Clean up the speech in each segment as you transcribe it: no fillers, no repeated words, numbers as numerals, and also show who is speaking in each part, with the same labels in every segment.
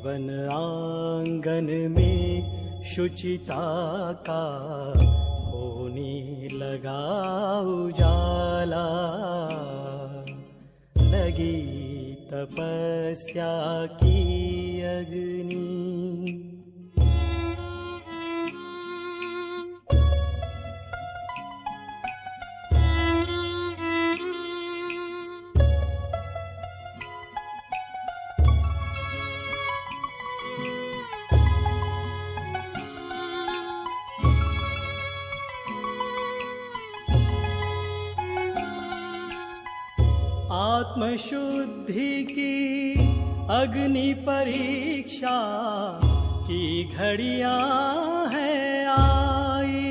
Speaker 1: जीवन आंगन में शुचिता का होने लगा उजाला, लगी तपस्या की अग्नि। आत्मशुद्धि की अग्नि परीक्षा की घड़ियां हैं आई,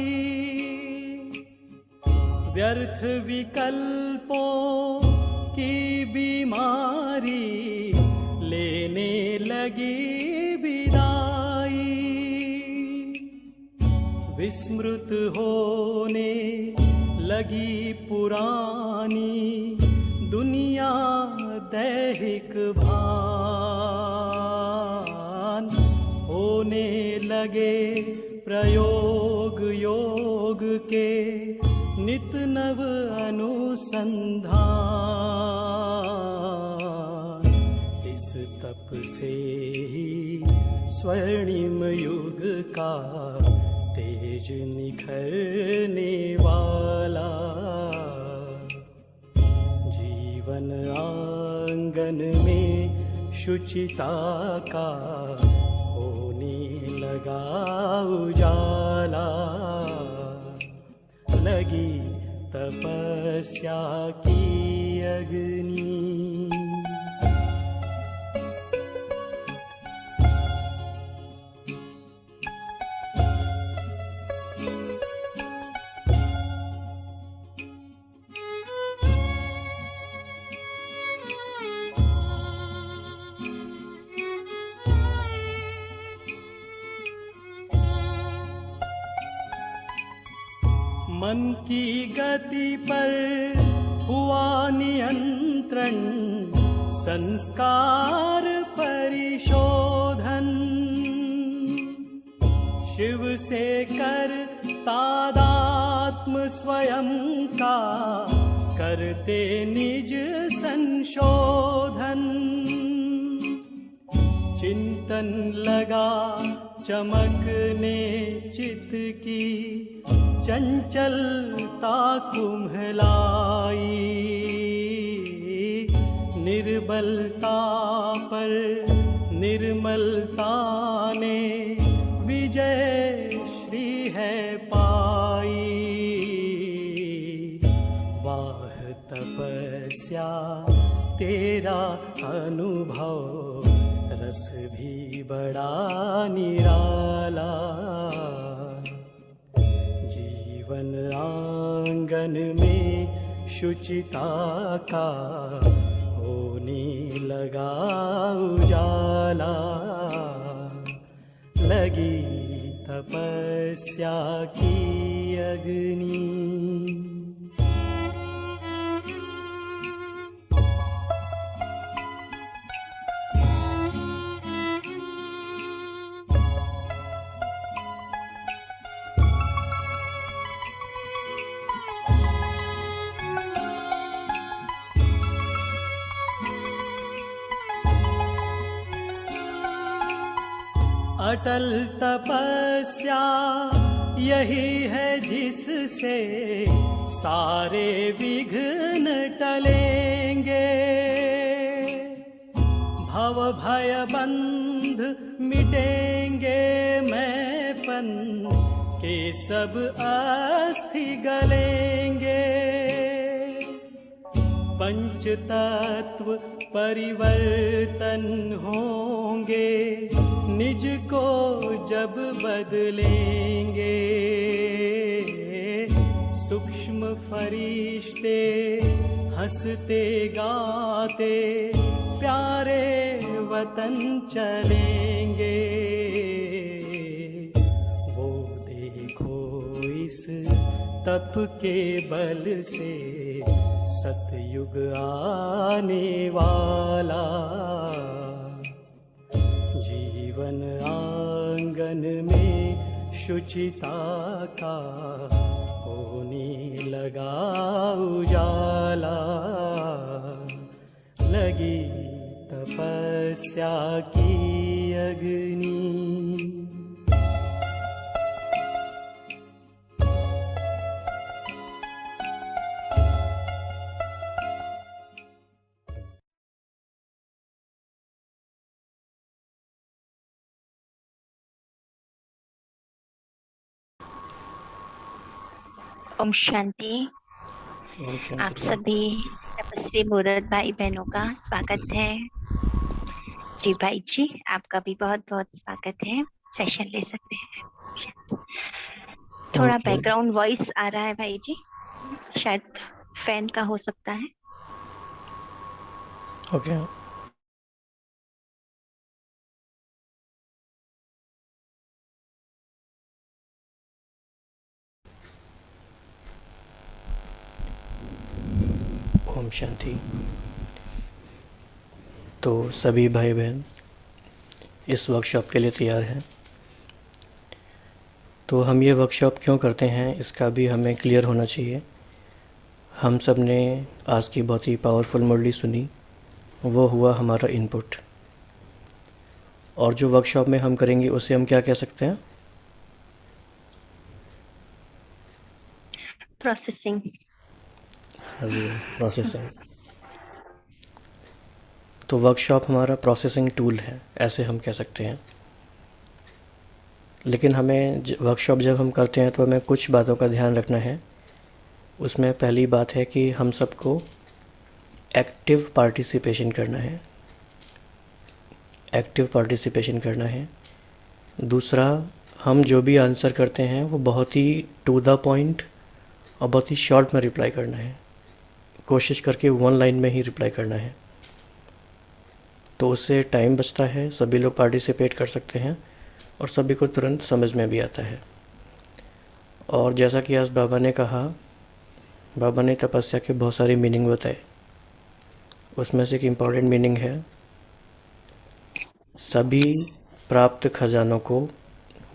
Speaker 1: व्यर्थ विकल्पों की बीमारी लेने लगी विदाई, विस्मृत होने लगी पुरानी दुनिया दैहिक भान, होने लगे प्रयोग योग के नित नव अनुसंधान। इस तप से ही स्वर्णिम युग का तेज निखरने वाला, जीवन आंगन में शुचिता का होने लगा उजाला, लगी तपस्या की अग्नि। मन की गति पर हुआ नियंत्रण, संस्कार परिशोधन, शिव से कर तादात्म स्वयं का करते निज संशोधन, चिंतन लगा चमकने चित्त की चंचलता कुम्हलाई, निर्बलता पर निर्मलता ने विजय श्री है पाई। वाह तपस्या तेरा अनुभव रस भी बड़ा निराला, जीवन आंगन में शुचिता का होने लगा उजाला, लगी तपस्या की अग्नि। अटल तपस्या यही है जिससे सारे विघ्न टलेंगे, भव भय बंध मिटेंगे, मैंपन के सब अस्थि गलेंगे, पंच तत्व परिवर्तन होंगे, निज को जब बदलेंगे, सूक्ष्म फरिश्ते हंसते गाते प्यारे वतन चलेंगे। वो देखो इस तप के बल से सतयुग आने वाला, जीवन आंगन में शुचिता का होने लगा उजाला, लगी तपस्या की अग्नि।
Speaker 2: ओम शांति। आप सभी तपस्वी मुराद भाई बहनों का स्वागत है। जी भाई जी, आपका भी बहुत बहुत स्वागत है। सेशन ले सकते हैं। थोड़ा बैकग्राउंड वॉइस आ रहा है भाई जी, शायद फैन का हो सकता है।
Speaker 3: ओके। ओम शांति। तो सभी भाई बहन इस वर्कशॉप के लिए तैयार हैं। तो हम ये वर्कशॉप क्यों करते हैं इसका भी हमें क्लियर होना चाहिए। हम सब ने आज की बहुत ही पावरफुल मुरली सुनी, वो हुआ हमारा इनपुट। और जो वर्कशॉप में हम करेंगे उसे हम क्या कह सकते हैं?
Speaker 2: प्रोसेसिंग।
Speaker 3: हाँ जी, प्रोसेसिंग। तो वर्कशॉप हमारा प्रोसेसिंग टूल है, ऐसे हम कह सकते हैं। लेकिन हमें वर्कशॉप जब हम करते हैं तो हमें कुछ बातों का ध्यान रखना है। उसमें पहली बात है कि हम सबको एक्टिव पार्टिसिपेशन करना है। एक्टिव पार्टिसिपेशन करना है। दूसरा, हम जो भी आंसर करते हैं वो बहुत ही टू द पॉइंट और बहुत ही शॉर्ट में रिप्लाई करना है। कोशिश करके 1 लाइन में ही रिप्लाई करना है, तो उससे टाइम बचता है, सभी लोग पार्टिसिपेट कर सकते हैं और सभी को तुरंत समझ में भी आता है। और जैसा कि आज बाबा ने कहा, बाबा ने तपस्या के बहुत सारे मीनिंग बताए। उसमें से एक इम्पॉर्टेंट मीनिंग है, सभी प्राप्त खजानों को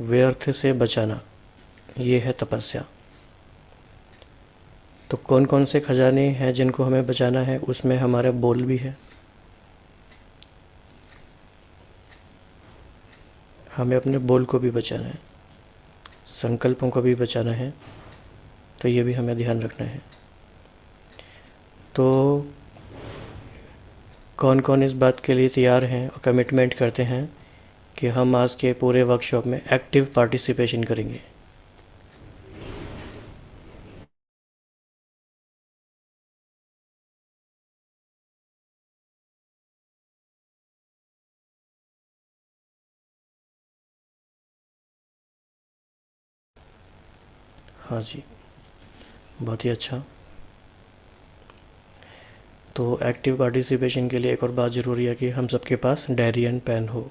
Speaker 3: व्यर्थ से बचाना, ये है तपस्या। तो कौन कौन से खजाने हैं जिनको हमें बचाना है? उसमें हमारा बोल भी है। हमें अपने बोल को भी बचाना है, संकल्पों को भी बचाना है, तो ये भी हमें ध्यान रखना है। तो कौन कौन इस बात के लिए तैयार हैं और कमिटमेंट करते हैं कि हम आज के पूरे वर्कशॉप में एक्टिव पार्टिसिपेशन करेंगे? हाँ जी, बहुत ही अच्छा। तो एक्टिव पार्टिसिपेशन के लिए एक और बात ज़रूरी है कि हम सबके पास डायरी एंड पेन हो।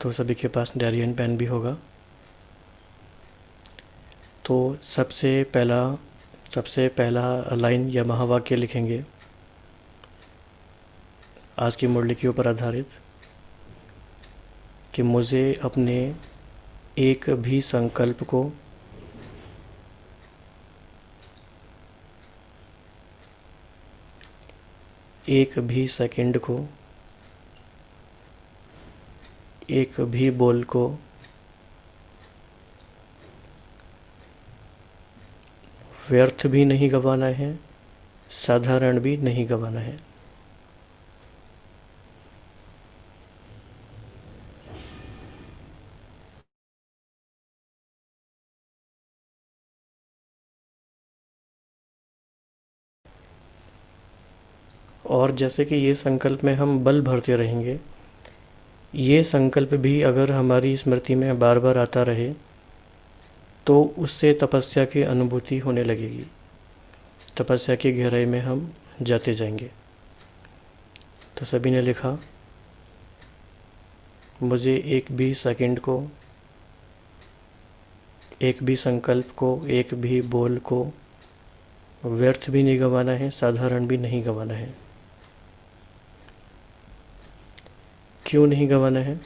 Speaker 3: तो सभी के पास डायरी एंड पेन भी होगा। तो सबसे पहला लाइन या महावाक्य लिखेंगे आज की मुरली के ऊपर आधारित, कि मुझे अपने एक भी संकल्प को एक भी सेकंड को, एक भी बोल को व्यर्थ भी नहीं गंवाना है, साधारण भी नहीं गंवाना है। और जैसे कि ये संकल्प में हम बल भरते रहेंगे, ये संकल्प भी अगर हमारी स्मृति में बार बार आता रहे तो उससे तपस्या की अनुभूति होने लगेगी, तपस्या की गहराई में हम जाते जाएंगे। तो सभी ने लिखा, मुझे एक भी सेकंड को, एक भी संकल्प को, एक भी बोल को व्यर्थ भी नहीं गंवाना है, साधारण भी नहीं गंवाना है। क्यों नहीं गंवाना है?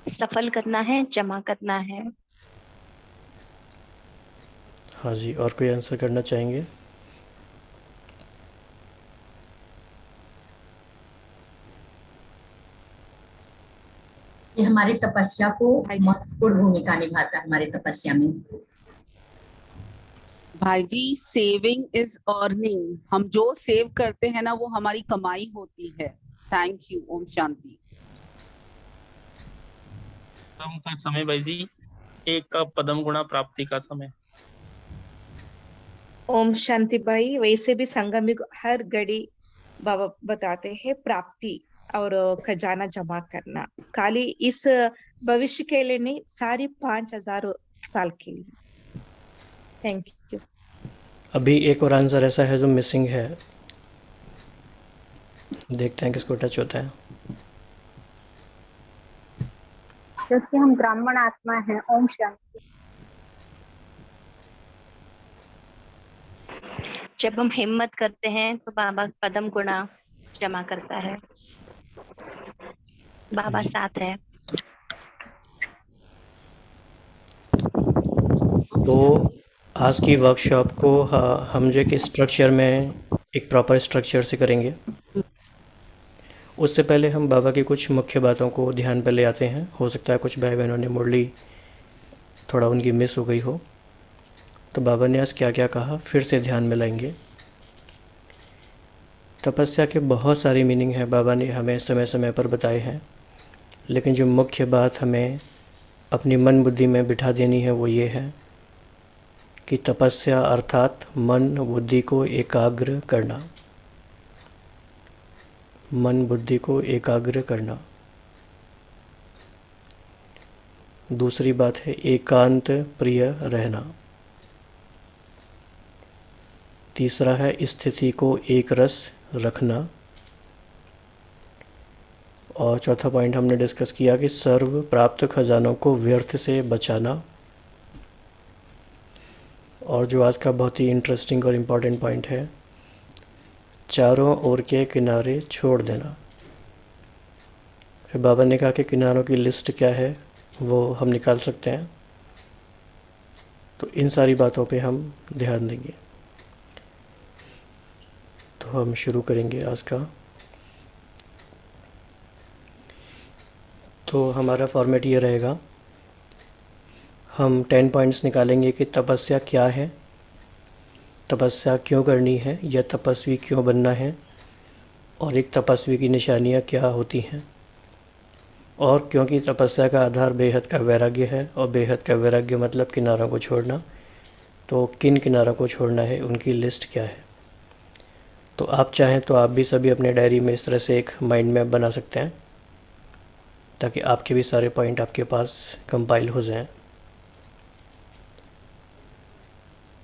Speaker 2: सफल करना है, जमा करना है।
Speaker 3: हाँ जी, और कोई आंसर करना चाहेंगे?
Speaker 4: ये हमारी तपस्या को
Speaker 5: भाई जी,
Speaker 4: महत्वपूर्ण भूमिका निभाता है हमारी तपस्या में।
Speaker 5: भाई जी, सेविंग इज अर्निंग। हम जो सेव करते हैं ना, वो हमारी कमाई होती है। Thank you. ओम शांति।
Speaker 6: पदम का समय भाई जी, एक का पदम गुणा प्राप्ति का समय।
Speaker 7: ओम शांति भाई, वैसे भी संगम हर घड़ी बाबा बताते हैं प्राप्ति और खजाना जमा करना, खाली इस भविष्य के लिए नहीं, सारी 5000 साल के लिए। Thank you.
Speaker 3: अभी एक और आंसर ऐसा है जो मिसिंग है, देखते हैं किसको टच होता है।
Speaker 8: क्योंकि हम ब्राह्मण आत्मा हैं। ओम शांति।
Speaker 2: जब हम हिम्मत करते हैं तो बाबा पदम गुणा जमा करता है। बाबा
Speaker 3: जी।
Speaker 2: साथ है।
Speaker 3: तो आज की वर्कशॉप को हम जो एक स्ट्रक्चर में, एक प्रॉपर स्ट्रक्चर से करेंगे। उससे पहले हम बाबा की कुछ मुख्य बातों को ध्यान पर ले आते हैं। हो सकता है कुछ भाई बहनों ने मुरली थोड़ा उनकी मिस हो गई हो, तो बाबा ने आज क्या क्या कहा फिर से ध्यान में लाएंगे। तपस्या के बहुत सारी मीनिंग है, बाबा ने हमें समय समय पर बताए हैं, लेकिन जो मुख्य बात हमें अपनी मन बुद्धि में बिठा देनी है वो ये है कि तपस्या अर्थात मन बुद्धि को एकाग्र करना। मन बुद्धि को एकाग्र करना। दूसरी बात है एकांत प्रिय रहना। तीसरा है स्थिति को एक रस रखना। और चौथा पॉइंट हमने डिस्कस किया कि सर्व प्राप्त खजानों को व्यर्थ से बचाना। और जो आज का बहुत ही इंटरेस्टिंग और इम्पॉर्टेंट पॉइंट है, चारों ओर के किनारे छोड़ देना। फिर बाबा ने कहा कि किनारों की लिस्ट क्या है वो हम निकाल सकते हैं। तो इन सारी बातों पे हम ध्यान देंगे। तो हम शुरू करेंगे आज का। तो हमारा फॉर्मेट ये रहेगा, हम 10 पॉइंट्स निकालेंगे कि तपस्या क्या है, तपस्या क्यों करनी है या तपस्वी क्यों बनना है, और एक तपस्वी की निशानियाँ क्या होती हैं। और क्योंकि तपस्या का आधार बेहद का वैराग्य है, और बेहद का वैराग्य मतलब किनारों को छोड़ना, तो किन किनारों को छोड़ना है उनकी लिस्ट क्या है। तो आप चाहें तो आप भी सभी अपने डायरी में इस तरह से एक माइंड मैप बना सकते हैं, ताकि आपके भी सारे पॉइंट आपके पास कंपाइल हो जाएं।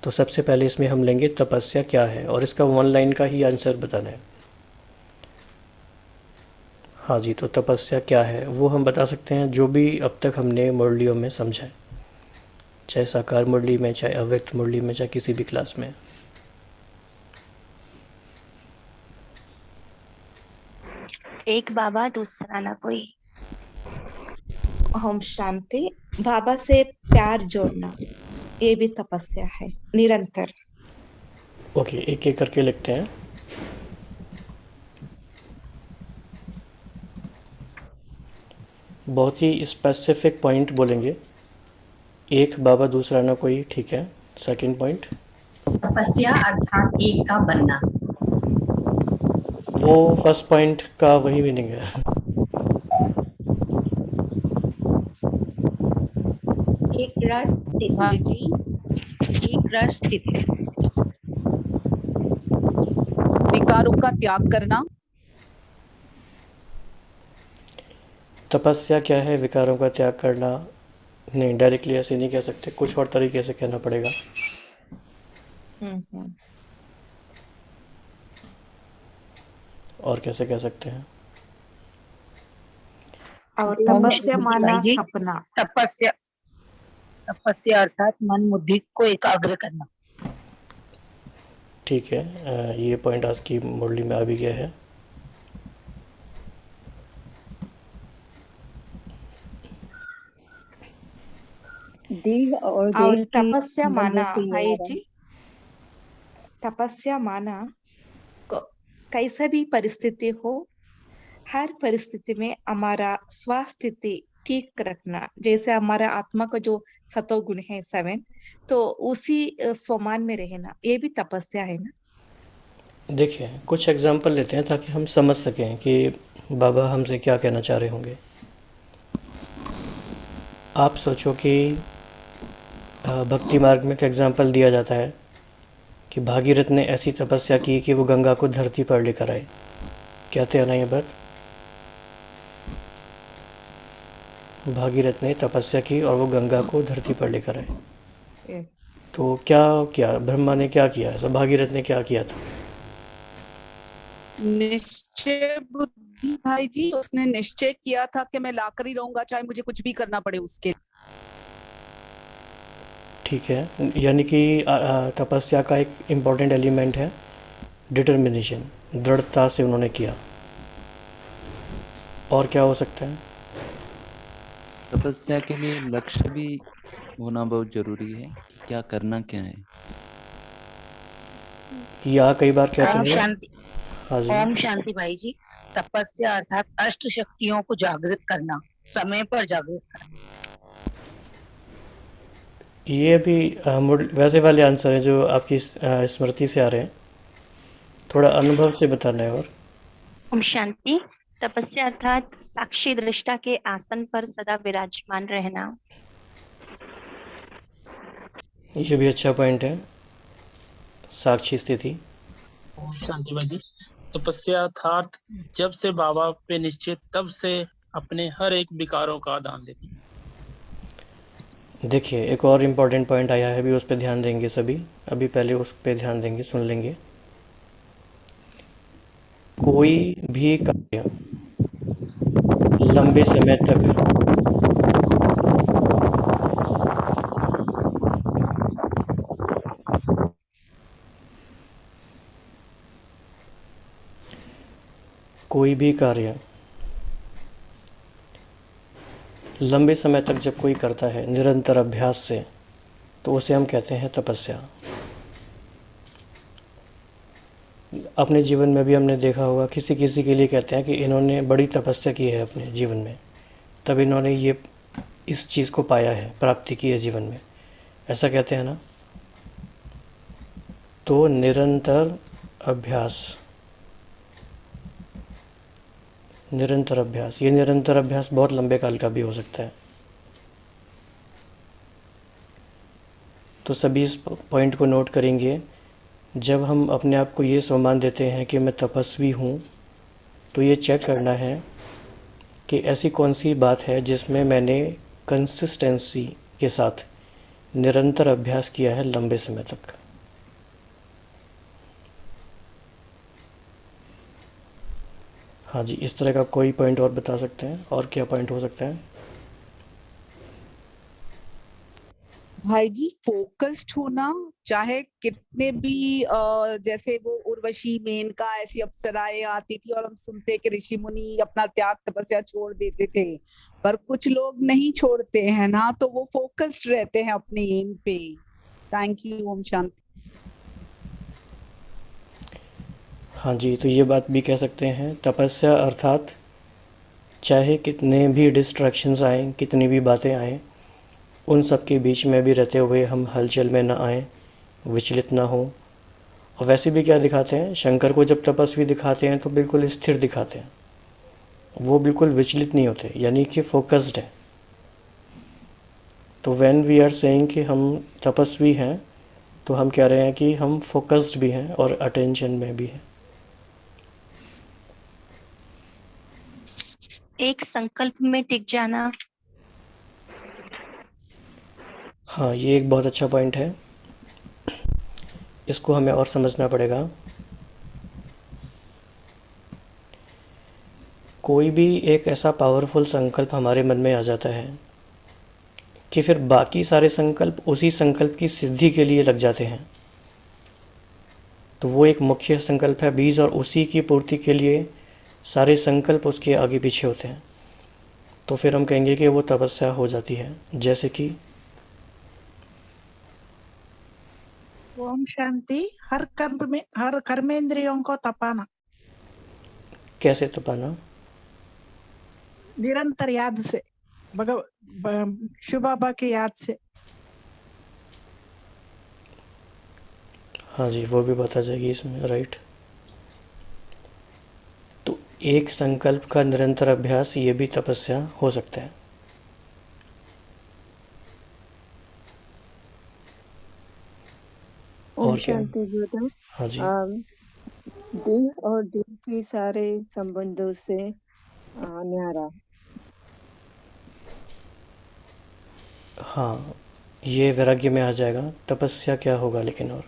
Speaker 3: तो सबसे पहले इसमें हम लेंगे तपस्या क्या है, और इसका 1 लाइन का ही आंसर बताना है। हाँ जी, तो तपस्या क्या है वो हम बता सकते हैं जो भी अब तक हमने मुरलियों में समझा है, चाहे साकार मुरली में, चाहे अव्यक्त मुरली में, चाहे किसी भी क्लास में।
Speaker 2: एक बाबा दूसरा ना कोई।
Speaker 7: ओम शांति। बाबा से प्यार जोड़ना, ये भी तपस्या है, निरंतर।
Speaker 3: ओके, एक एक करके लिखते हैं। बहुत ही स्पेसिफिक पॉइंट बोलेंगे। एक बाबा दूसरा ना कोई, ठीक है। सेकंड पॉइंट,
Speaker 4: तपस्या अर्थात एक का बनना।
Speaker 3: वो फर्स्ट पॉइंट का वही मीनिंग है।
Speaker 7: एक रस स्थिति।
Speaker 5: भाई जी,
Speaker 7: एक रस स्थिति।
Speaker 5: विकारों का त्याग करना।
Speaker 3: तपस्या क्या है, विकारों का त्याग करना। नहीं, डायरेक्टली ऐसे नहीं कह सकते, कुछ और तरीके से कहना पड़ेगा।
Speaker 7: हम्म।
Speaker 3: और कैसे कह सकते हैं?
Speaker 7: और
Speaker 8: ओम
Speaker 7: तपस्या
Speaker 8: शांति
Speaker 7: माना
Speaker 8: भाई जी।
Speaker 7: सपना।
Speaker 8: तपस्या अर्थात मन बुद्धि को एकाग्र करना।
Speaker 3: ठीक है, ये पॉइंट आज की मुरली में आ भी गया है।
Speaker 8: देह और
Speaker 7: और
Speaker 8: देह की
Speaker 7: तपस्या
Speaker 8: संबंध
Speaker 7: माना
Speaker 8: जैसे ये आ
Speaker 7: भाई
Speaker 8: रहा
Speaker 7: जी, तपस्या माना कैसा भी परिस्थिति हो, हर परिस्थिति में हमारा स्वास्थिति ठीक रखना, जैसे हमारा आत्मा का जो सतोगुण है 7, तो उसी स्वमान में रहना, ये भी तपस्या है ना।
Speaker 3: देखिए, कुछ एग्जांपल लेते हैं ताकि हम समझ सकें कि बाबा हमसे क्या कहना चाह रहे होंगे। आप सोचो कि भक्ति मार्ग में एक एग्जांपल दिया जाता है कि भागीरथ ने ऐसी तपस्या की कि वो गंगा को धरती पर लेकर आए। कहते हैं ना ये बात, भागीरथ ने तपस्या की और वो गंगा को धरती पर लेकर आए।
Speaker 7: Yes.
Speaker 3: तो क्या किया ब्रह्मा ने, क्या किया ऐसा, भागीरथ ने क्या किया था?
Speaker 5: निश्चय बुद्धि भाई जी, उसने निश्चय किया था कि मैं लाकर ही रहूंगा, चाहे मुझे कुछ भी करना पड़े उसके।
Speaker 3: ठीक है, यानी कि तपस्या का एक इम्पॉर्टेंट एलिमेंट है डिटर्मिनेशन, दृढ़ता से उन्होंने किया। और क्या हो सकता है?
Speaker 9: तपस्या के लिए लक्ष्य भी होना बहुत जरूरी है कि क्या करना क्या है।
Speaker 3: या कई बार कहते
Speaker 10: ओम
Speaker 3: हैं।
Speaker 10: शांति।
Speaker 3: हाँ जी,
Speaker 10: ओम शांति भाई जी। तपस्या अर्थात अष्ट शक्तियों को जागृत करना, समय पर जागृत करना।
Speaker 3: ये भी वैसे वाले आंसर हैं जो आपकी स्मृति से आ रहे हैं, थोड़ा अनुभव से बताना है। और
Speaker 2: ओम शांति। तपस्या अर्थात साक्षी दृष्टा के आसन पर सदा विराजमान रहना।
Speaker 3: ये भी अच्छा पॉइंट है, साक्षी स्थिति।
Speaker 6: ओम शांति भाई जी। तपस्या अर्थात जब से बाबा पे निश्चित, तब से अपने हर एक विकारों का दान देना।
Speaker 3: देखिए, एक और इम्पॉर्टेंट पॉइंट आया है, भी उस पर ध्यान देंगे सभी। अभी पहले उस पर ध्यान देंगे, सुन लेंगे। कोई भी कार्य लंबे समय तक लंबे समय तक जब कोई करता है निरंतर अभ्यास से, तो उसे हम कहते हैं तपस्या। अपने जीवन में भी हमने देखा होगा, किसी किसी के लिए कहते हैं कि इन्होंने बड़ी तपस्या की है अपने जीवन में, तब इन्होंने ये इस चीज़ को पाया है, प्राप्ति की है जीवन में, ऐसा कहते हैं ना। तो निरंतर अभ्यास, ये निरंतर अभ्यास बहुत लंबे काल का भी हो सकता है। तो सभी इस पॉइंट को नोट करेंगे। जब हम अपने आप को ये सम्मान देते हैं कि मैं तपस्वी हूँ, तो ये चेक करना है कि ऐसी कौन सी बात है जिसमें मैंने कंसिस्टेंसी के साथ निरंतर अभ्यास किया है लंबे समय तक। हाँ जी, इस तरह का कोई पॉइंट और बता सकते हैं? और क्या पॉइंट हो सकता है?
Speaker 5: भाई जी, फोकस्ड होना, चाहे कितने भी जैसे वो उर्वशी मेनका ऐसी अप्सराएं आती थी और हम सुनते कि ऋषि मुनि अपना त्याग तपस्या छोड़ देते थे, पर कुछ लोग नहीं छोड़ते हैं ना, तो वो फोकस्ड रहते हैं अपने एम पे। Thank you. ओम शांति।
Speaker 3: हाँ जी, तो ये बात भी कह सकते हैं, तपस्या अर्थात चाहे कितने भी डिस्ट्रैक्शंस आएँ, कितनी भी बातें आएँ, उन सब के बीच में भी रहते हुए हम हलचल में ना आएँ, विचलित ना हों। और वैसे भी क्या दिखाते हैं, शंकर को जब तपस्वी दिखाते हैं तो बिल्कुल स्थिर दिखाते हैं, वो बिल्कुल विचलित नहीं होते, यानी कि फोकस्ड है। तो व्हेन वी आर सेइंग कि हम तपस्वी हैं, तो हम कह रहे हैं कि हम फोकस्ड भी हैं और अटेंशन में भी हैं।
Speaker 2: एक संकल्प में टिक जाना।
Speaker 3: हाँ, ये एक बहुत अच्छा पॉइंट है, इसको हमें और समझना पड़ेगा। कोई भी एक ऐसा पावरफुल संकल्प हमारे मन में आ जाता है कि फिर बाकी सारे संकल्प उसी संकल्प की सिद्धि के लिए लग जाते हैं। तो वो एक मुख्य संकल्प है बीज, और उसी की पूर्ति के लिए सारे संकल्प उसके आगे पीछे होते हैं। तो फिर हम कहेंगे कि वो तपस्या हो जाती है। जैसे कि
Speaker 11: ओम शांति। हर कर्मेंद्रियों को तपाना,
Speaker 3: कैसे तपाना?
Speaker 11: निरंतर याद से, शिव बाबा की याद से।
Speaker 3: हाँ जी, वो भी बता जाएगी इसमें, राइट। तो एक संकल्प का निरंतर अभ्यास, ये भी तपस्या हो सकता है।
Speaker 12: ओम
Speaker 3: और क्या?
Speaker 12: शांति ब्रदर।
Speaker 3: हाँ जी।
Speaker 12: देह और देह के सारे संबंधों से न्यारा।
Speaker 3: हाँ, ये वैराग्य में आ जाएगा। तपस्या क्या होगा लेकिन? और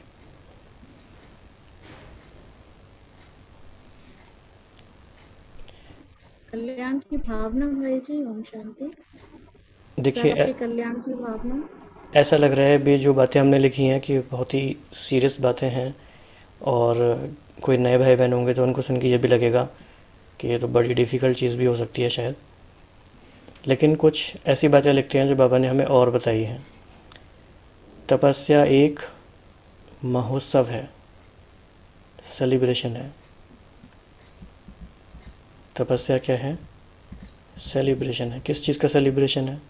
Speaker 13: कल्याण की भावना भाई जी। ओम शांति।
Speaker 3: देखिए,
Speaker 13: सबके कल्याण की भावना।
Speaker 3: ऐसा लग रहा है भी जो बातें हमने लिखी हैं कि बहुत ही सीरियस बातें हैं, और कोई नए भाई बहन होंगे तो उनको सुन के ये भी लगेगा कि ये तो बड़ी डिफ़िकल्ट चीज़ भी हो सकती है शायद। लेकिन कुछ ऐसी बातें लिखते हैं जो बाबा ने हमें और बताई हैं। तपस्या एक महोत्सव है, सेलिब्रेशन है। तपस्या क्या है? सेलिब्रेशन है। किस चीज़ का सेलिब्रेशन है?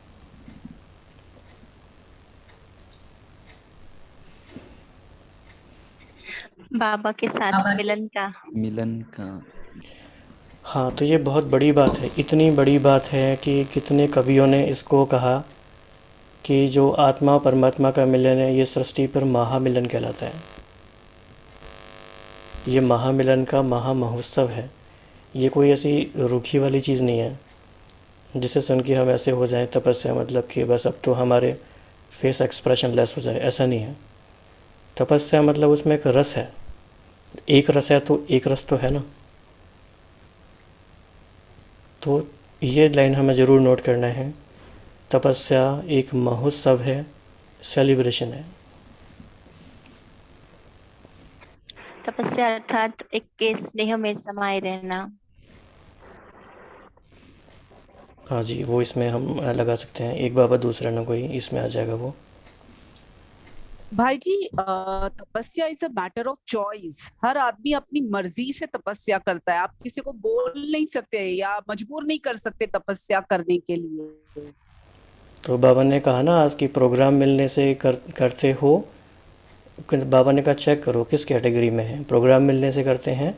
Speaker 2: बाबा के साथ
Speaker 9: मिलन का।
Speaker 3: हाँ, तो ये बहुत बड़ी बात है। इतनी बड़ी बात है कि कितने कवियों ने इसको कहा कि जो आत्मा परमात्मा का मिलन है, ये सृष्टि पर महामिलन कहलाता है। ये महामिलन का महा महोत्सव है। ये कोई ऐसी रूखी वाली चीज़ नहीं है जिसे सुन के हम ऐसे हो जाएं तपस्या मतलब कि बस अब तो हमारे फेस एक्सप्रेशन लेस हो जाए, ऐसा नहीं है। तपस्या मतलब उसमें एक रस है। एक रस है तो एक रस तो है ना। तो ये लाइन हमें ज़रूर नोट करना है। तपस्या एक महोत्सव है, सेलिब्रेशन है।
Speaker 2: तपस्या अर्थात एक के स्नेह में समाये रहना।
Speaker 3: हाँ जी, वो इसमें हम लगा सकते हैं। एक बाबा दूसरा ना कोई, इसमें आ जाएगा वो।
Speaker 5: भाई जी, तपस्या is a matter of choice. हर आदमी अपनी मर्जी से तपस्या करता है। आप किसी को बोल नहीं सकते या मजबूर नहीं कर सकते तपस्या करने के लिए।
Speaker 3: तो बाबा ने कहा ना आज की प्रोग्राम मिलने से करते हो। बाबा ने कहा चेक करो किस कैटेगरी में है। प्रोग्राम मिलने से करते हैं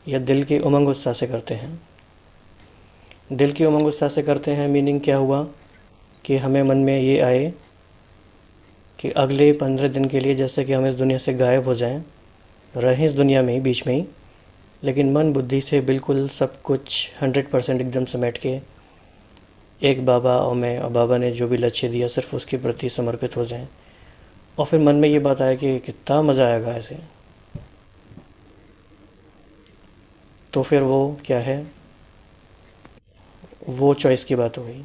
Speaker 3: या दिल के उमंग उत्साह से करते हैं? दिल की उमंग उत्साह से करते हैं। मीनिंग क्या हुआ कि हमें मन में ये आए कि अगले 15 दिन के लिए जैसे कि हम इस दुनिया से गायब हो जाएं, रहें इस दुनिया में ही, बीच में ही, लेकिन मन बुद्धि से बिल्कुल सब कुछ 100% एकदम समेट के एक बाबा और मैं, और बाबा ने जो भी लक्ष्य दिया सिर्फ उसके प्रति समर्पित हो जाएं। और फिर मन में ये बात आए कि कितना मज़ा आएगा ऐसे। तो फिर वो क्या है, वो चॉइस की बात हो गई।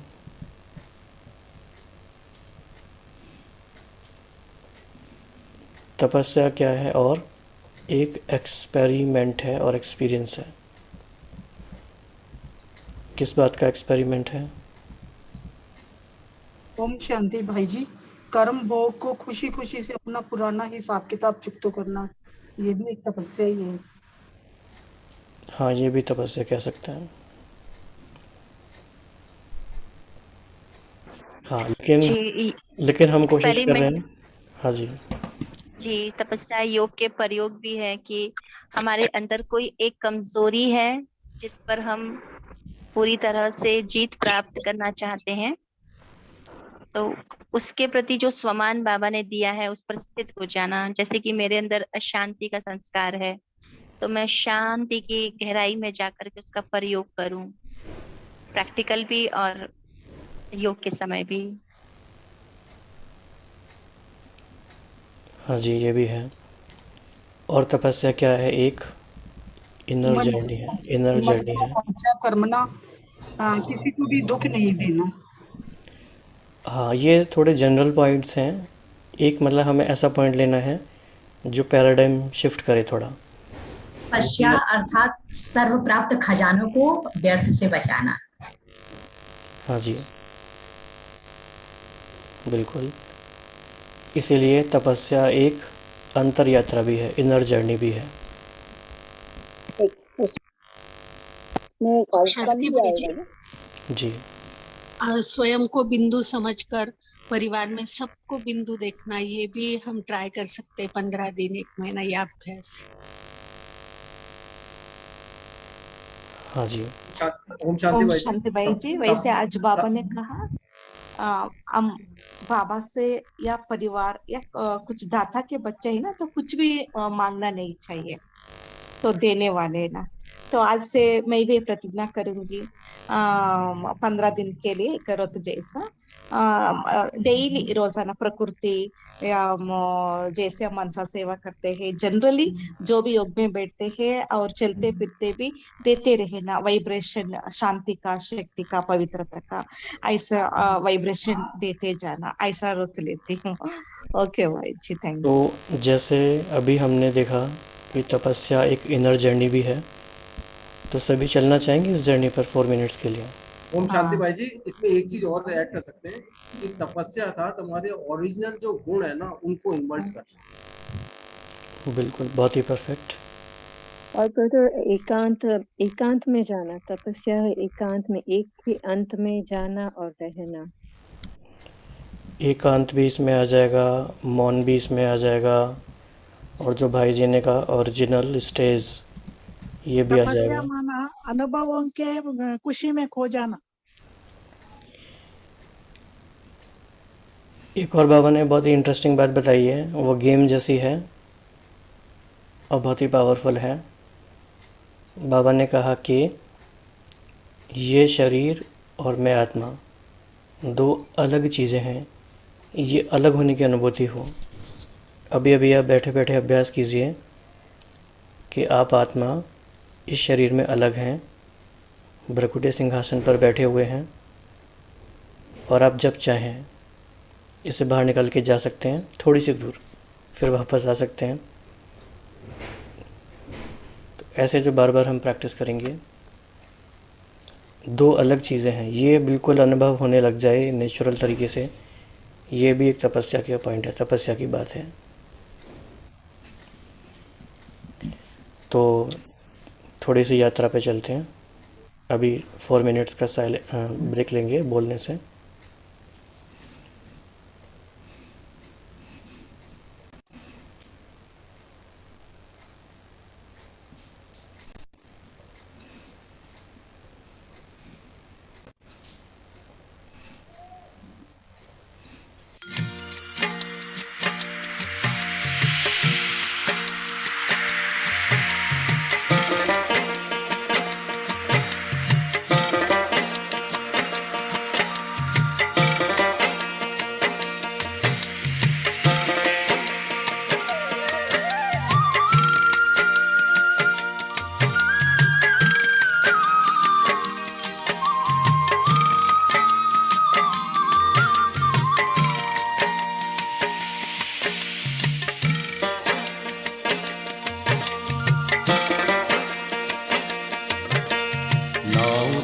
Speaker 3: तपस्या क्या है? और एक एक्सपेरिमेंट है और एक्सपीरियंस है। किस बात का एक्सपेरिमेंट है?
Speaker 14: ओम शांति भाई जी। कर्म भोग को खुशी खुशी से अपना पुराना हिसाब किताब चुकतो करना, ये भी एक तपस्या ही है।
Speaker 3: हाँ, ये भी तपस्या कह सकते हैं। हाँ, लेकिन हम कोशिश कर रहे हैं। हाँ जी
Speaker 2: जी, तपस्या योग के प्रयोग भी है कि हमारे अंदर कोई एक कमजोरी है जिस पर हम पूरी तरह से जीत प्राप्त करना चाहते हैं, तो उसके प्रति जो स्वमान बाबा ने दिया है उस पर स्थित हो जाना। जैसे कि मेरे अंदर अशांति का संस्कार है, तो मैं शांति की गहराई में जाकर के उसका प्रयोग करूं, प्रैक्टिकल भी और योग के समय भी।
Speaker 3: हाँ जी, ये भी है। और तपस्या क्या है? एक इनर जर्नी है। इनर जर्नी है।
Speaker 14: कर्मना, किसी को भी दुख नहीं देना।
Speaker 3: हाँ, ये थोड़े जनरल पॉइंट्स हैं। एक मतलब हमें ऐसा पॉइंट लेना है जो पैराडाइम शिफ्ट करे थोड़ा।
Speaker 4: तपस्या अर्थात सर्व प्राप्त खजानों को व्यर्थ से बचाना।
Speaker 3: हाँ जी, बिल्कुल। इसीलिए तपस्या एक अंतर यात्रा भी है, इनर जर्नी भी है।
Speaker 12: उसमें एक आउटकम
Speaker 15: शांति
Speaker 12: भी
Speaker 15: भाई जी,
Speaker 12: आएगा ना।
Speaker 3: जी,
Speaker 15: स्वयं को बिंदु समझकर परिवार में सबको बिंदु देखना, ये भी हम ट्राई कर सकते हैं 15 दिन 1 महीना ये अभ्यास।
Speaker 3: हाँ जी।
Speaker 16: ओम शांति
Speaker 7: ओम
Speaker 16: भाई
Speaker 7: शांति भाई जी, वैसे आज बाबा ने कहा हम बाबा से या परिवार या कुछ दाता के बच्चे है ना, तो कुछ भी मांगना नहीं चाहिए, तो देने वाले है ना। तो आज से मैं भी प्रतिज्ञा करूंगी 15 दिन के लिए करो तो जैसा डेली रोजाना प्रकृति या जैसे हम मनसा सेवा करते हैं, जनरली जो भी योग में बैठते हैं और चलते फिरते भी देते रहे ना, वाइब्रेशन शांति का, शक्ति का, पवित्रता का, ऐसा वाइब्रेशन देते जाना, ऐसा रुक लेती हूँ। ओके भाई जी, थैंक यू।
Speaker 3: तो जैसे अभी हमने देखा कि तपस्या एक इनर जर्नी भी है, तो सभी चलना चाहेंगे इस जर्नी पर 4 मिनट्स के लिए।
Speaker 16: ओम शांति भाई जी, इसमें एक चीज और ऐड कर सकते हैं कि तपस्या था तुम्हारे ओरिजिनल जो गुण है ना, उनको इमर्ज करना।
Speaker 3: बिल्कुल, बहुत ही परफेक्ट।
Speaker 12: और ब्रदर एकांत में जाना, तपस्या है एकांत में, एक ही अंत में जाना और रहना।
Speaker 3: एकांत भी इसमें आ जाएगा, मौन भी इसमें आ जाएगा, और जो भाई जी ने कहा ओरिजिनल स्टेज, ये भी आ
Speaker 11: तपस्या
Speaker 3: जाएगा।
Speaker 11: माना अनुभवों के खुशी में खो जाना।
Speaker 3: एक और बाबा ने बहुत ही इंटरेस्टिंग बात बताई है, वो गेम जैसी है और बहुत ही पावरफुल है। बाबा ने कहा कि ये शरीर और मैं आत्मा 2 अलग चीज़ें हैं, ये अलग होने की अनुभूति हो। अभी अभी आप बैठे बैठे अभ्यास कीजिए कि आप आत्मा इस शरीर में अलग हैं, भ्रकुटी सिंहासन पर बैठे हुए हैं, और आप जब चाहें इससे बाहर निकल के जा सकते हैं थोड़ी सी दूर, फिर वापस आ सकते हैं। तो ऐसे जो बार बार हम प्रैक्टिस करेंगे, 2 अलग चीज़ें हैं, ये बिल्कुल अनुभव होने लग जाए नेचुरल तरीके से, ये भी एक तपस्या के पॉइंट है, तपस्या की बात है। तो थोड़ी सी यात्रा पे चलते हैं। अभी 4 मिनट्स का ब्रेक लेंगे बोलने से।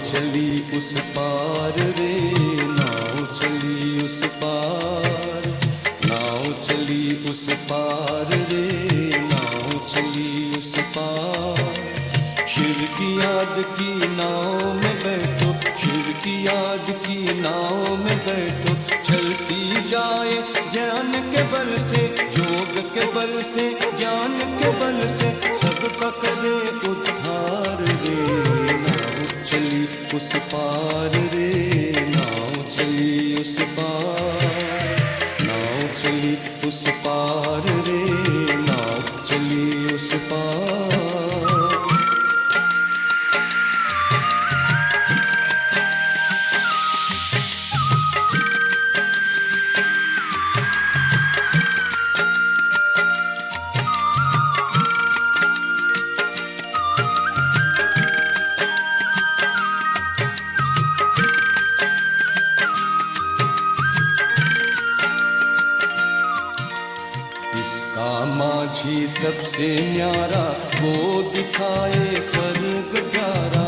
Speaker 17: चली उस पार रे, नाव चली उस पार, नाव चली उस पार रे, नाव चली उस पार। शिव की याद की नाव में बैठो, शिव की याद की नाव में बैठो, चलती जाए ज्ञान के बल से, योग के बल से, ज्ञान के बल से, सबका करे उद्धार रे। नाव चली उस पार रे, नाव चली उस पार, नाव चली उस पार रे, नाव चली उस पार। सबसे न्यारा वो दिखाए स्वर्ग प्यारा।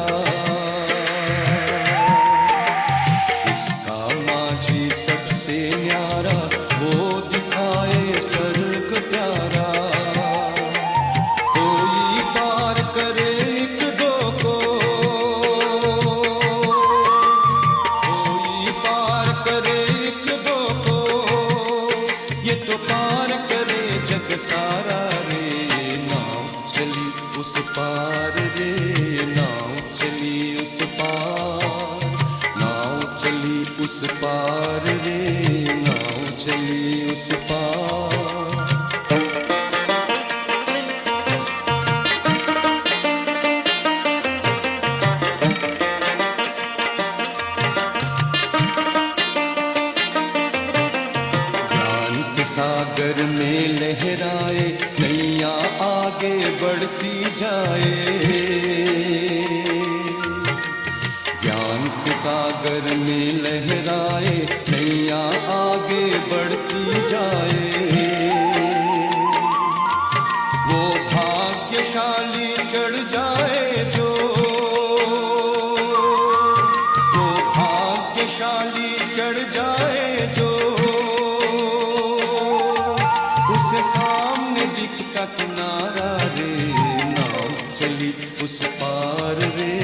Speaker 17: इसका माझी सबसे न्यारा वो दिखाए स्वर्ग प्यारा। कोई पार करे एक दो को, कोई पार करे एक दो को, ये तो पार करे जग सारा रे। नाव चली उस पार रे, नाव चली उस पार, नाव चली उस पार रे, नाव चली उस पार। ज्ञान के सागर में लहराए नैया आगे बढ़ती जाए। ज्ञान के सागर में लहराए नैया आगे बढ़ती जाए। वो भाग्यशाली चढ़ जाए जो, वो भाग्यशाली चढ़ जाए जो, उसे सामने दिखता किनारा रे। नाव चली उस पार रे,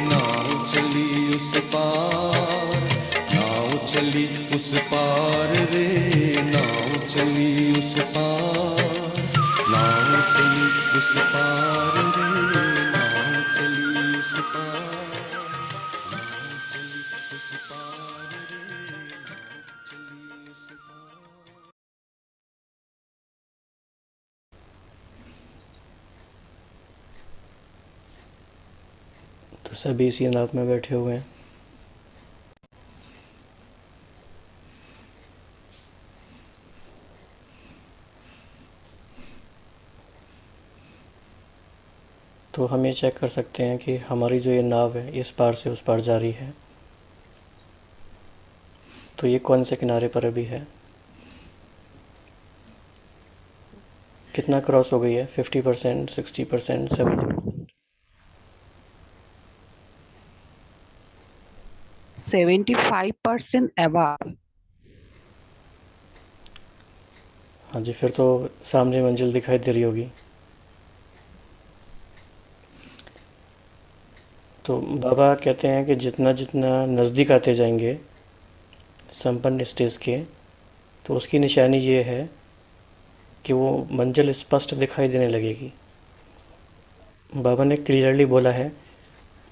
Speaker 17: नाव चली उस पार, नाव चली उस पार रे, नाव चली उस पार, नाव चली उस पार रे, नाव चली उस पार, नाव चली उस पार रे, नाव चली उस पार।
Speaker 3: तो सभी इसी नाव में बैठे हुए हैं। तो हम ये चेक कर सकते हैं कि हमारी जो ये नाव है इस पार से उस पार जा रही है। तो ये कौन से किनारे पर अभी है, कितना क्रॉस हो गई है? 50%, 60%, 70%?
Speaker 18: 75% अबव।
Speaker 3: हाँ जी, फिर तो सामने मंजिल दिखाई दे रही होगी। तो बाबा कहते हैं कि जितना जितना नज़दीक आते जाएंगे संपन्न स्टेज के, तो उसकी निशानी ये है कि वो मंजिल स्पष्ट दिखाई देने लगेगी। बाबा ने क्लियरली बोला है,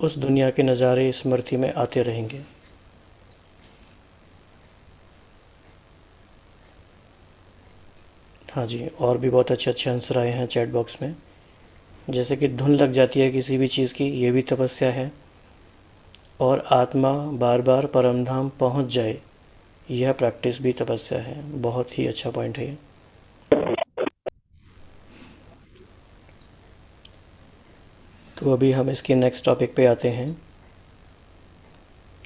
Speaker 3: उस दुनिया के नज़ारे स्मृति में आते रहेंगे। हाँ जी, और भी बहुत अच्छे अच्छे आंसर आए हैं चैट बॉक्स में। जैसे कि धुन लग जाती है किसी भी चीज़ की, ये भी तपस्या है। और आत्मा बार बार परमधाम पहुंच जाए, यह प्रैक्टिस भी तपस्या है। बहुत ही अच्छा पॉइंट है ये। तो अभी हम इसके नेक्स्ट टॉपिक पे आते हैं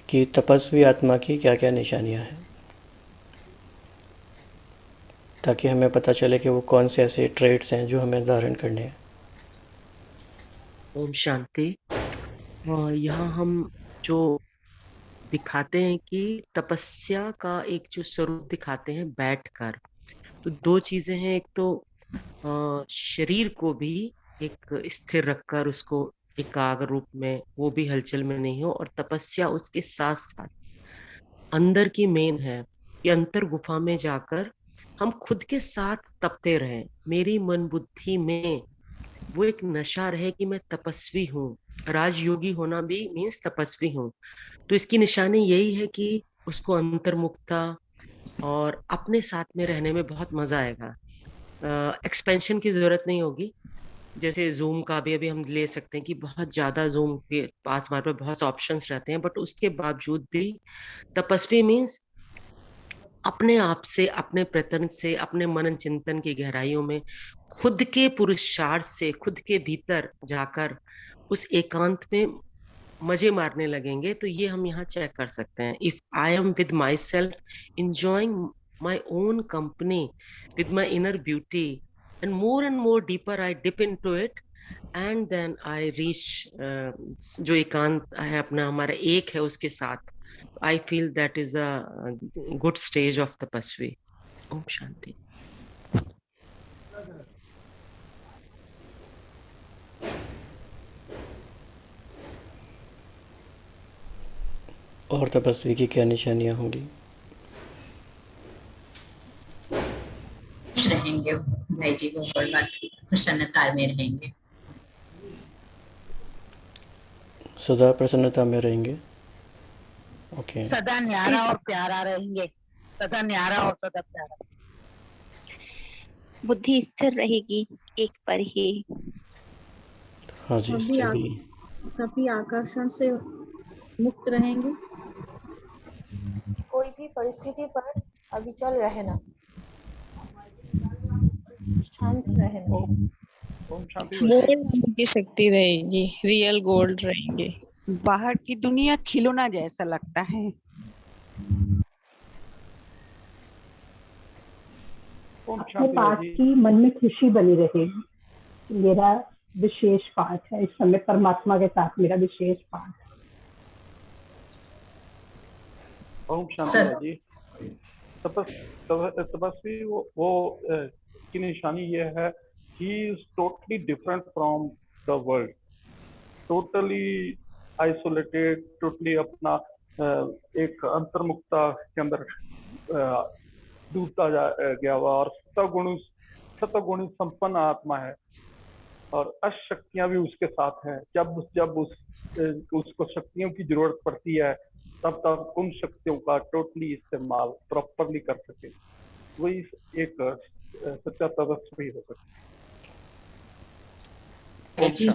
Speaker 3: कि तपस्वी आत्मा की क्या क्या निशानियां हैं, ताकि हमें पता चले कि वो कौन से ऐसे ट्रेड्स हैं जो हमें धारण करने हैं।
Speaker 19: ओम शांति। यहाँ हम जो दिखाते हैं कि तपस्या का एक जो स्वरूप दिखाते हैं बैठकर, तो दो चीजें हैं। एक तो शरीर को भी एक स्थिर रखकर उसको एकाग्र रूप में, वो भी हलचल में नहीं हो, और तपस्या उसके साथ साथ अंदर की मेन है कि अंतर गुफा में जाकर हम खुद के साथ तपते रहें। मेरी मन बुद्धि में वो एक नशा रहे कि मैं तपस्वी हूँ। राजयोगी होना भी मीन्स तपस्वी हूँ। तो इसकी निशानी यही है कि उसको अंतर्मुखता और अपने साथ में रहने में बहुत मजा आएगा। एक्सपेंशन की जरूरत नहीं होगी। जैसे जूम का भी अभी हम ले सकते हैं कि बहुत ज्यादा जूम के पास हमारे पास बहुत ऑप्शंस रहते हैं, बट उसके बावजूद भी तपस्वी मीन्स अपने आप से, अपने प्रयत्न से, अपने मनन चिंतन की गहराइयों में खुद के पुरुषार्थ से, खुद के भीतर जाकर उस एकांत में मजे मारने लगेंगे। तो ये हम यहाँ चेक कर सकते हैं। If I am with my self, enjoying my own company, with my inner beauty, and more deeper I dip into it, and then I reach जो एकांत है अपना हमारा एक है उसके साथ, I feel that is a good stage of tapasvi. Om Shanti.
Speaker 3: और तपस्वी की क्या निशानियाँ होंगी?
Speaker 4: खुश रहेंगे भाई जी, वो हर वक्त प्रसन्नता में रहेंगे,
Speaker 3: सदा प्रसन्नता में रहेंगे। ओके।
Speaker 10: सदा न्यारा और प्यारा रहेंगे, सदा न्यारा और सदा प्यारा।
Speaker 2: बुद्धि स्थिर रहेगी एक पर ही।
Speaker 3: हाँ जी,
Speaker 13: सभी आकर्षण से मुक्त रहेंगे।
Speaker 18: कोई भी परिस्थिति पर अविचल रहना, शांत रहना।
Speaker 20: गोल्ड की शक्ति रहेगी, रियल गोल्ड रहेंगे।
Speaker 5: बाहर की दुनिया खिलौना जैसा लगता है।
Speaker 8: अपने पाठ की मन में खुशी बनी रहेगी। मेरा विशेष पाठ है इस समय, परमात्मा के साथ मेरा विशेष पाठ है।
Speaker 21: ओम शांति जी। तपस्वी वो की निशानी ये है, he is totally different from the world, totally isolated, totally अपना एक अंतर्मुखता के अंदर डूबता गया हुआ, और सतगुणी संपन्न आत्मा है, और अशक्तियां भी उसके साथ हैं। जब उसको शक्तियों की जरूरत पड़ती है, तब उन शक्तियों का टोटली इस्तेमाल प्रॉपरली कर सके, वही एक सच्चा तपस्वी हो सकता
Speaker 4: जी।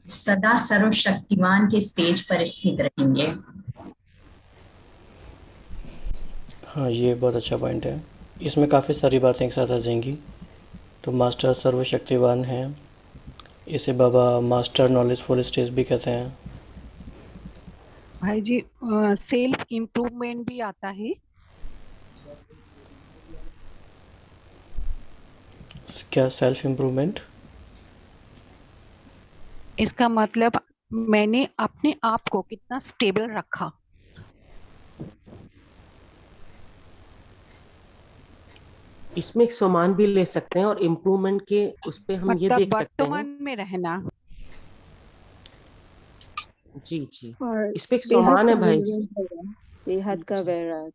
Speaker 4: सदा सर्वशक्तिमान के स्टेज पर स्थित रहेंगे।
Speaker 3: हाँ, ये बहुत अच्छा पॉइंट है। इसमें काफ़ी सारी बातें एक साथ आ जाएंगी। तो मास्टर सर्वशक्तिवान हैं, इसे बाबा मास्टर नॉलेजफुल स्टेज भी कहते हैं।
Speaker 5: भाई जी, सेल्फ इम्प्रूवमेंट भी आता है।
Speaker 3: क्या सेल्फ इम्प्रूवमेंट?
Speaker 5: इसका मतलब मैंने अपने आप को कितना स्टेबल रखा।
Speaker 19: इसमें एक सम्मान भी ले सकते हैं, और इम्प्रूवमेंट के उस पे हम ये देख सकते हैं
Speaker 5: वर्तमान में रहना।
Speaker 19: जी जी, इस पे एक सम्मान है भाई जी,
Speaker 12: बेहद का वैराग,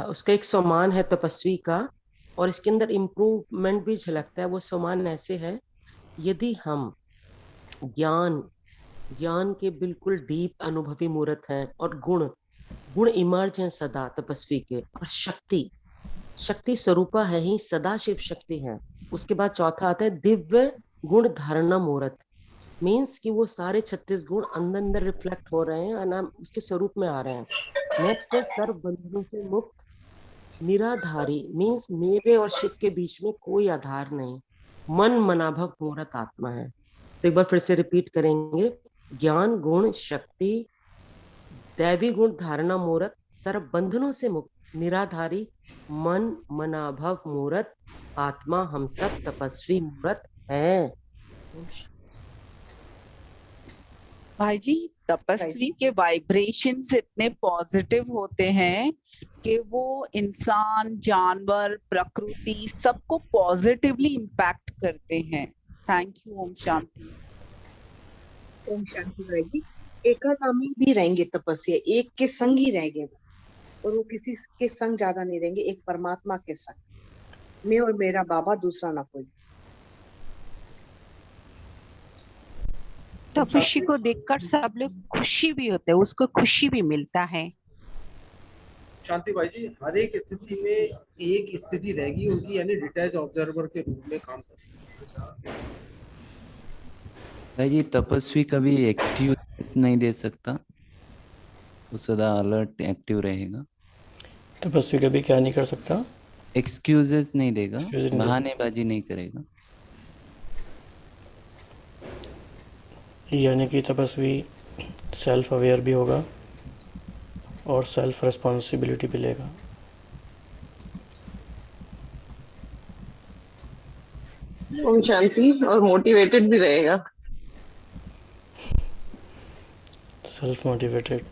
Speaker 19: उसका एक सम्मान है तपस्वी का, और इसके अंदर इम्प्रूवमेंट भी झलकता है। वो सम्मान ऐसे है, यदि हम ज्ञान के बिल्कुल डीप अनुभवी मूर्त हैं, और गुण इमर्ज हैं सदा तपस्वी के, और शक्ति स्वरूपा है ही, सदा शिव शक्ति है। उसके बाद चौथा आता है दिव्य गुण धारणा मूर्त, मीन्स कि वो सारे 36 गुण अंदर रिफ्लेक्ट हो रहे हैं, और उसके स्वरूप में आ रहे हैं। नेक्स्ट है सर्व बंधनों से मुक्त निराधारी, मीन्स मेरे और शिव के बीच में कोई आधार नहीं, मन मनाभव मूर्त आत्मा है। तो एक बार फिर से रिपीट करेंगे, ज्ञान गुण शक्ति दैवी गुण धारणा मूर्त, सर्व बंधनों से मुक्त निराधारी, मन मनाभव मूर्त आत्मा, हम सब तपस्वी मूर्त हैं।
Speaker 5: भाई जी, तपस्वी के वाइब्रेशंस इतने पॉजिटिव होते हैं कि वो इंसान, जानवर, प्रकृति सबको पॉजिटिवली इम्पैक्ट करते हैं। Thank you. ओम शांति।
Speaker 7: ओम शांति रहेगी। एकागामी भी रहेंगे तपस्या, एक के संग ही रहेंगे वो, और वो किसी के संग ज्यादा नहीं रहेंगे, एक परमात्मा के संग, मैं और मेरा बाबा, दूसरा ना कोई।
Speaker 5: तपस्वी को देखकर सब लोग खुशी भी होते हैं, उसको खुशी भी मिलता है।
Speaker 16: शांति भाई जी, हर एक स्थिति में एक स्थिति रहेगी उनकी, यानी डिटैच ऑब्जर्वर के रूप में काम करती है।
Speaker 9: भाई जी, तपस्वी कभी एक्सक्यूज नहीं दे सकता, वो सदा अलर्ट एक्टिव रहेगा।
Speaker 3: तपस्वी कभी क्या नहीं कर सकता?
Speaker 9: एक्सक्यूजेस नहीं देगा, बहानेबाजी नहीं करेगा।
Speaker 3: यानी कि तपस्वी सेल्फ अवेयर भी होगा और सेल्फ रिस्पॉन्सिबिलिटी भी लेगा।
Speaker 20: ओम शांति, और मोटिवेटेड भी रहेगा।
Speaker 3: Self motivated.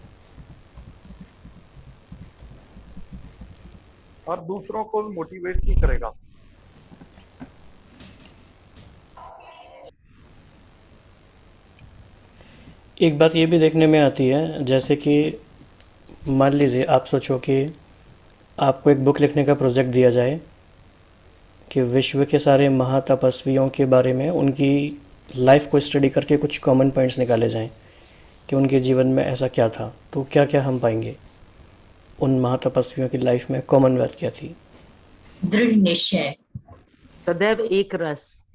Speaker 21: और दूसरों को मोटिवेट भी करेगा।
Speaker 3: एक बात ये भी देखने में आती है, जैसे कि मान लीजिए आप सोचो कि आपको एक बुक लिखने का प्रोजेक्ट दिया जाए कि विश्व के सारे महातपस्वियों के बारे में उनकी लाइफ को स्टडी करके कुछ कॉमन पॉइंट्स निकाले जाएं कि उनके जीवन में ऐसा क्या था, तो क्या क्या हम पाएंगे उन महातपस्वियों की लाइफ में कॉमन बात क्या थी?
Speaker 4: दृढ़ निश्चय,
Speaker 19: सदैव एक रस,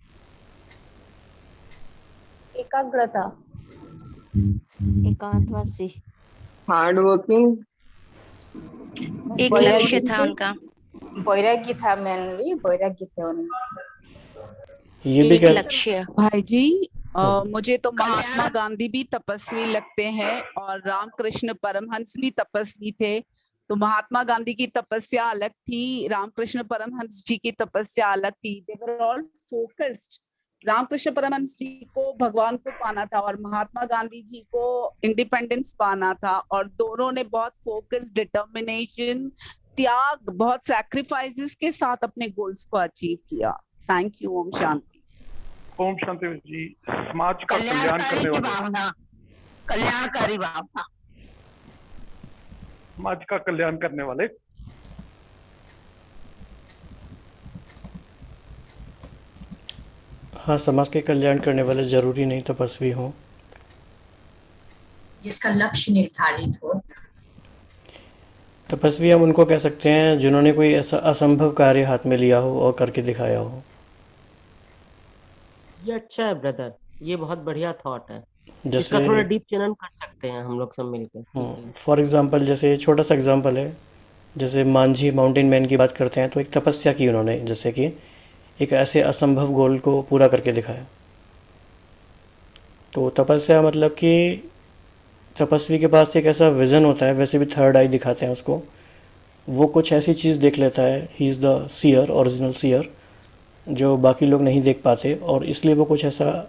Speaker 18: एकाग्रता,
Speaker 2: एकांतवासी,
Speaker 20: हार्ड वर्किंग,
Speaker 2: एक लक्ष्य था उनका,
Speaker 1: वैराग्य था, मेनली वैराग्य थे उनमें।
Speaker 3: ये भी
Speaker 2: एक
Speaker 3: क्या?
Speaker 2: लक्ष्य।
Speaker 5: भाई जी मुझे तो महात्मा गांधी भी तपस्वी लगते हैं और रामकृष्ण परमहंस भी तपस्वी थे। तो महात्मा गांधी की तपस्या अलग थी, रामकृष्ण परमहंस जी की तपस्या अलग थी। They were all focused. Ramakrishna Paramahamsa ji को भगवान को पाना था और महात्मा गांधी जी को इंडिपेंडेंस पाना था, और दोनों ने बहुत फोकस, डिटर्मिनेशन, त्याग, बहुत सैक्रिफाइसेस के साथ अपने गोल्स को अचीव किया। Thank you. ओम शांति।
Speaker 21: ओम शांति जी। समाज का कल्याण करने वाले,
Speaker 10: भावना, कल्याणकारी भावना,
Speaker 21: समाज का कल्याण करने वाले।
Speaker 3: हाँ, समाज के कल्याण करने वाले जरूरी नहीं तपस्वी हों।
Speaker 4: जिसका लक्ष्य निर्धारित हो।
Speaker 3: तपस्वी हम उनको कह सकते हैं जिन्होंने कोई ऐसा असंभव कार्य हाथ में लिया हो और करके दिखाया हो।
Speaker 19: ये अच्छा है ब्रदर, ये बहुत बढ़िया थॉट है।
Speaker 3: जैसे
Speaker 19: इसका थोड़ा डीप चिंतन कर सकते हैं हम लोग सब मिलकर।
Speaker 3: फॉर एग्जांपल, जैसे छोटा सा एग्जांपल है, जैसे मांझी माउंटेन मैन की बात करते हैं तो एक तपस्या की उन्होंने, जैसे कि एक ऐसे असंभव गोल को पूरा करके दिखाया। तो तपस्या मतलब कि तपस्वी के पास एक ऐसा विज़न होता है, वैसे भी थर्ड आई दिखाते हैं उसको, वो कुछ ऐसी चीज़ देख लेता है, he is the seer, original seer, जो बाकी लोग नहीं देख पाते, और इसलिए वो कुछ ऐसा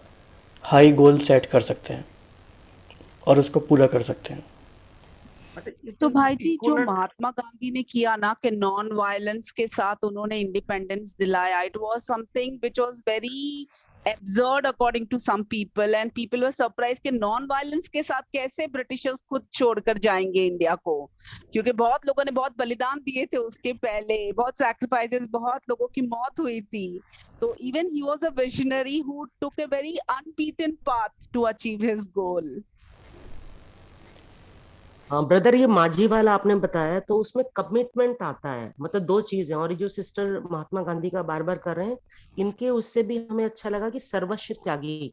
Speaker 3: हाई गोल सेट कर सकते हैं और उसको पूरा कर सकते हैं।
Speaker 5: तो भाई जी जो महात्मा गांधी ने किया ना कि नॉन वायलेंस के साथ उन्होंने इंडिपेंडेंस दिलाया, it was something which was very absurd according to some people, and people were surprised कि नॉन वायलेंस के साथ कैसे ब्रिटिशर्स खुद छोड़कर जाएंगे इंडिया को, क्योंकि बहुत लोगों ने बहुत बलिदान दिए थे उसके पहले, बहुत सैक्रिफाइसेस, बहुत लोगों की मौत हुई थी। तो even he was a visionary who took a very unbeaten path to achieve his goal.
Speaker 19: हाँ ब्रदर, ये माझी वाला आपने बताया तो उसमें कमिटमेंट आता है, मतलब दो चीजें। और ये जो सिस्टर महात्मा गांधी का बार बार कर रहे हैं, इनके उससे भी हमें अच्छा लगा कि सर्वस्व त्यागी।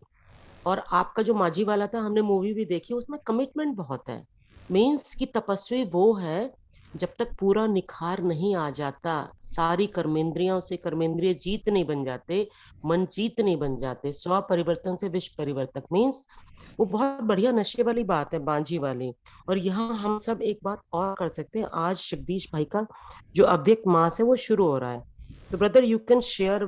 Speaker 19: और आपका जो माझी वाला था, हमने मूवी भी देखी, उसमें कमिटमेंट बहुत है। मीन्स की तपस्वी वो है जब तक पूरा निखार नहीं आ जाता, सारी कर्मेंद्रियों से कर्मेंद्रिय जीत नहीं बन जाते, मन जीत नहीं बन जाते, स्व परिवर्तन से विश्व परिवर्तक। मीन्स वो बहुत बढ़िया नशे वाली बात है, बांझी वाली। और यहाँ हम सब एक बात और कर सकते हैं, आज जगदीश भाई का जो अव्यक्त मास है वो शुरू हो रहा है। तो brother you can share,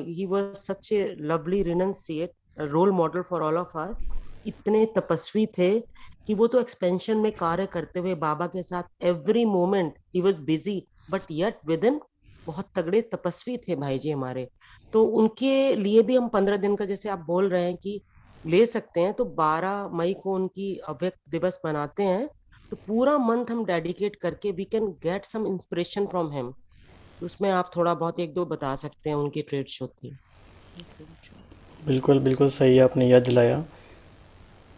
Speaker 19: he was such a lovely renunciate, role model for all of us. इतने तपस्वी थे कि वो तो एक्सपेंशन में कार्य करते हुए बाबा के साथ every moment he was busy, but yet with in बहुत तगड़े तपस्वी थे भाई जी हमारे। तो उनके लिए भी हम 15 दिन का, जैसे आप बोल रहे हैं कि ले सकते हैं, तो 12 मई को उनकी अव्यक्त दिवस मनाते हैं, तो पूरा मंथ हम डेडिकेट करके we can get some inspiration from him. तो उसमें आप थोड़ा बहुत एक दो बता सकते हैं उनकी ट्रेड शो थी।
Speaker 3: बिल्कुल बिल्कुल सही आपने याद दिलाया।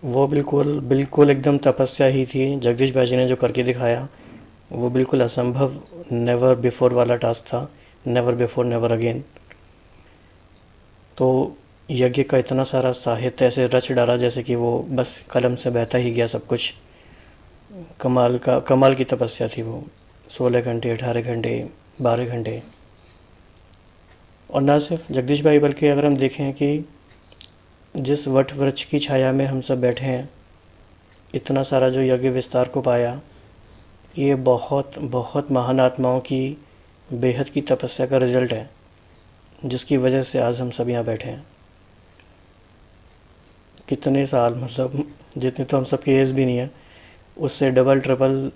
Speaker 3: वो बिल्कुल बिल्कुल एकदम तपस्या ही थी। जगदीश भाई जी ने जो करके दिखाया वो बिल्कुल असंभव, नेवर बिफोर वाला टास्क था, नेवर बिफोर नेवर अगेन। तो यज्ञ का इतना सारा साहित्य ऐसे रच डाला जैसे कि वो बस कलम से बहता ही गया सब कुछ। कमाल की तपस्या थी वो। 16 घंटे, 18 घंटे, 12 घंटे। और ना सिर्फ जगदीश भाई, बल्कि अगर हम देखें कि जिस वट वृक्ष की छाया में हम सब बैठे हैं, इतना सारा जो यज्ञ विस्तार को पाया, ये बहुत बहुत महान आत्माओं की बेहद की तपस्या का रिजल्ट है, जिसकी वजह से आज हम सब यहाँ बैठे हैं। कितने साल, मतलब जितनी तो हम सबकी एज भी नहीं है, उससे डबल ट्रिपल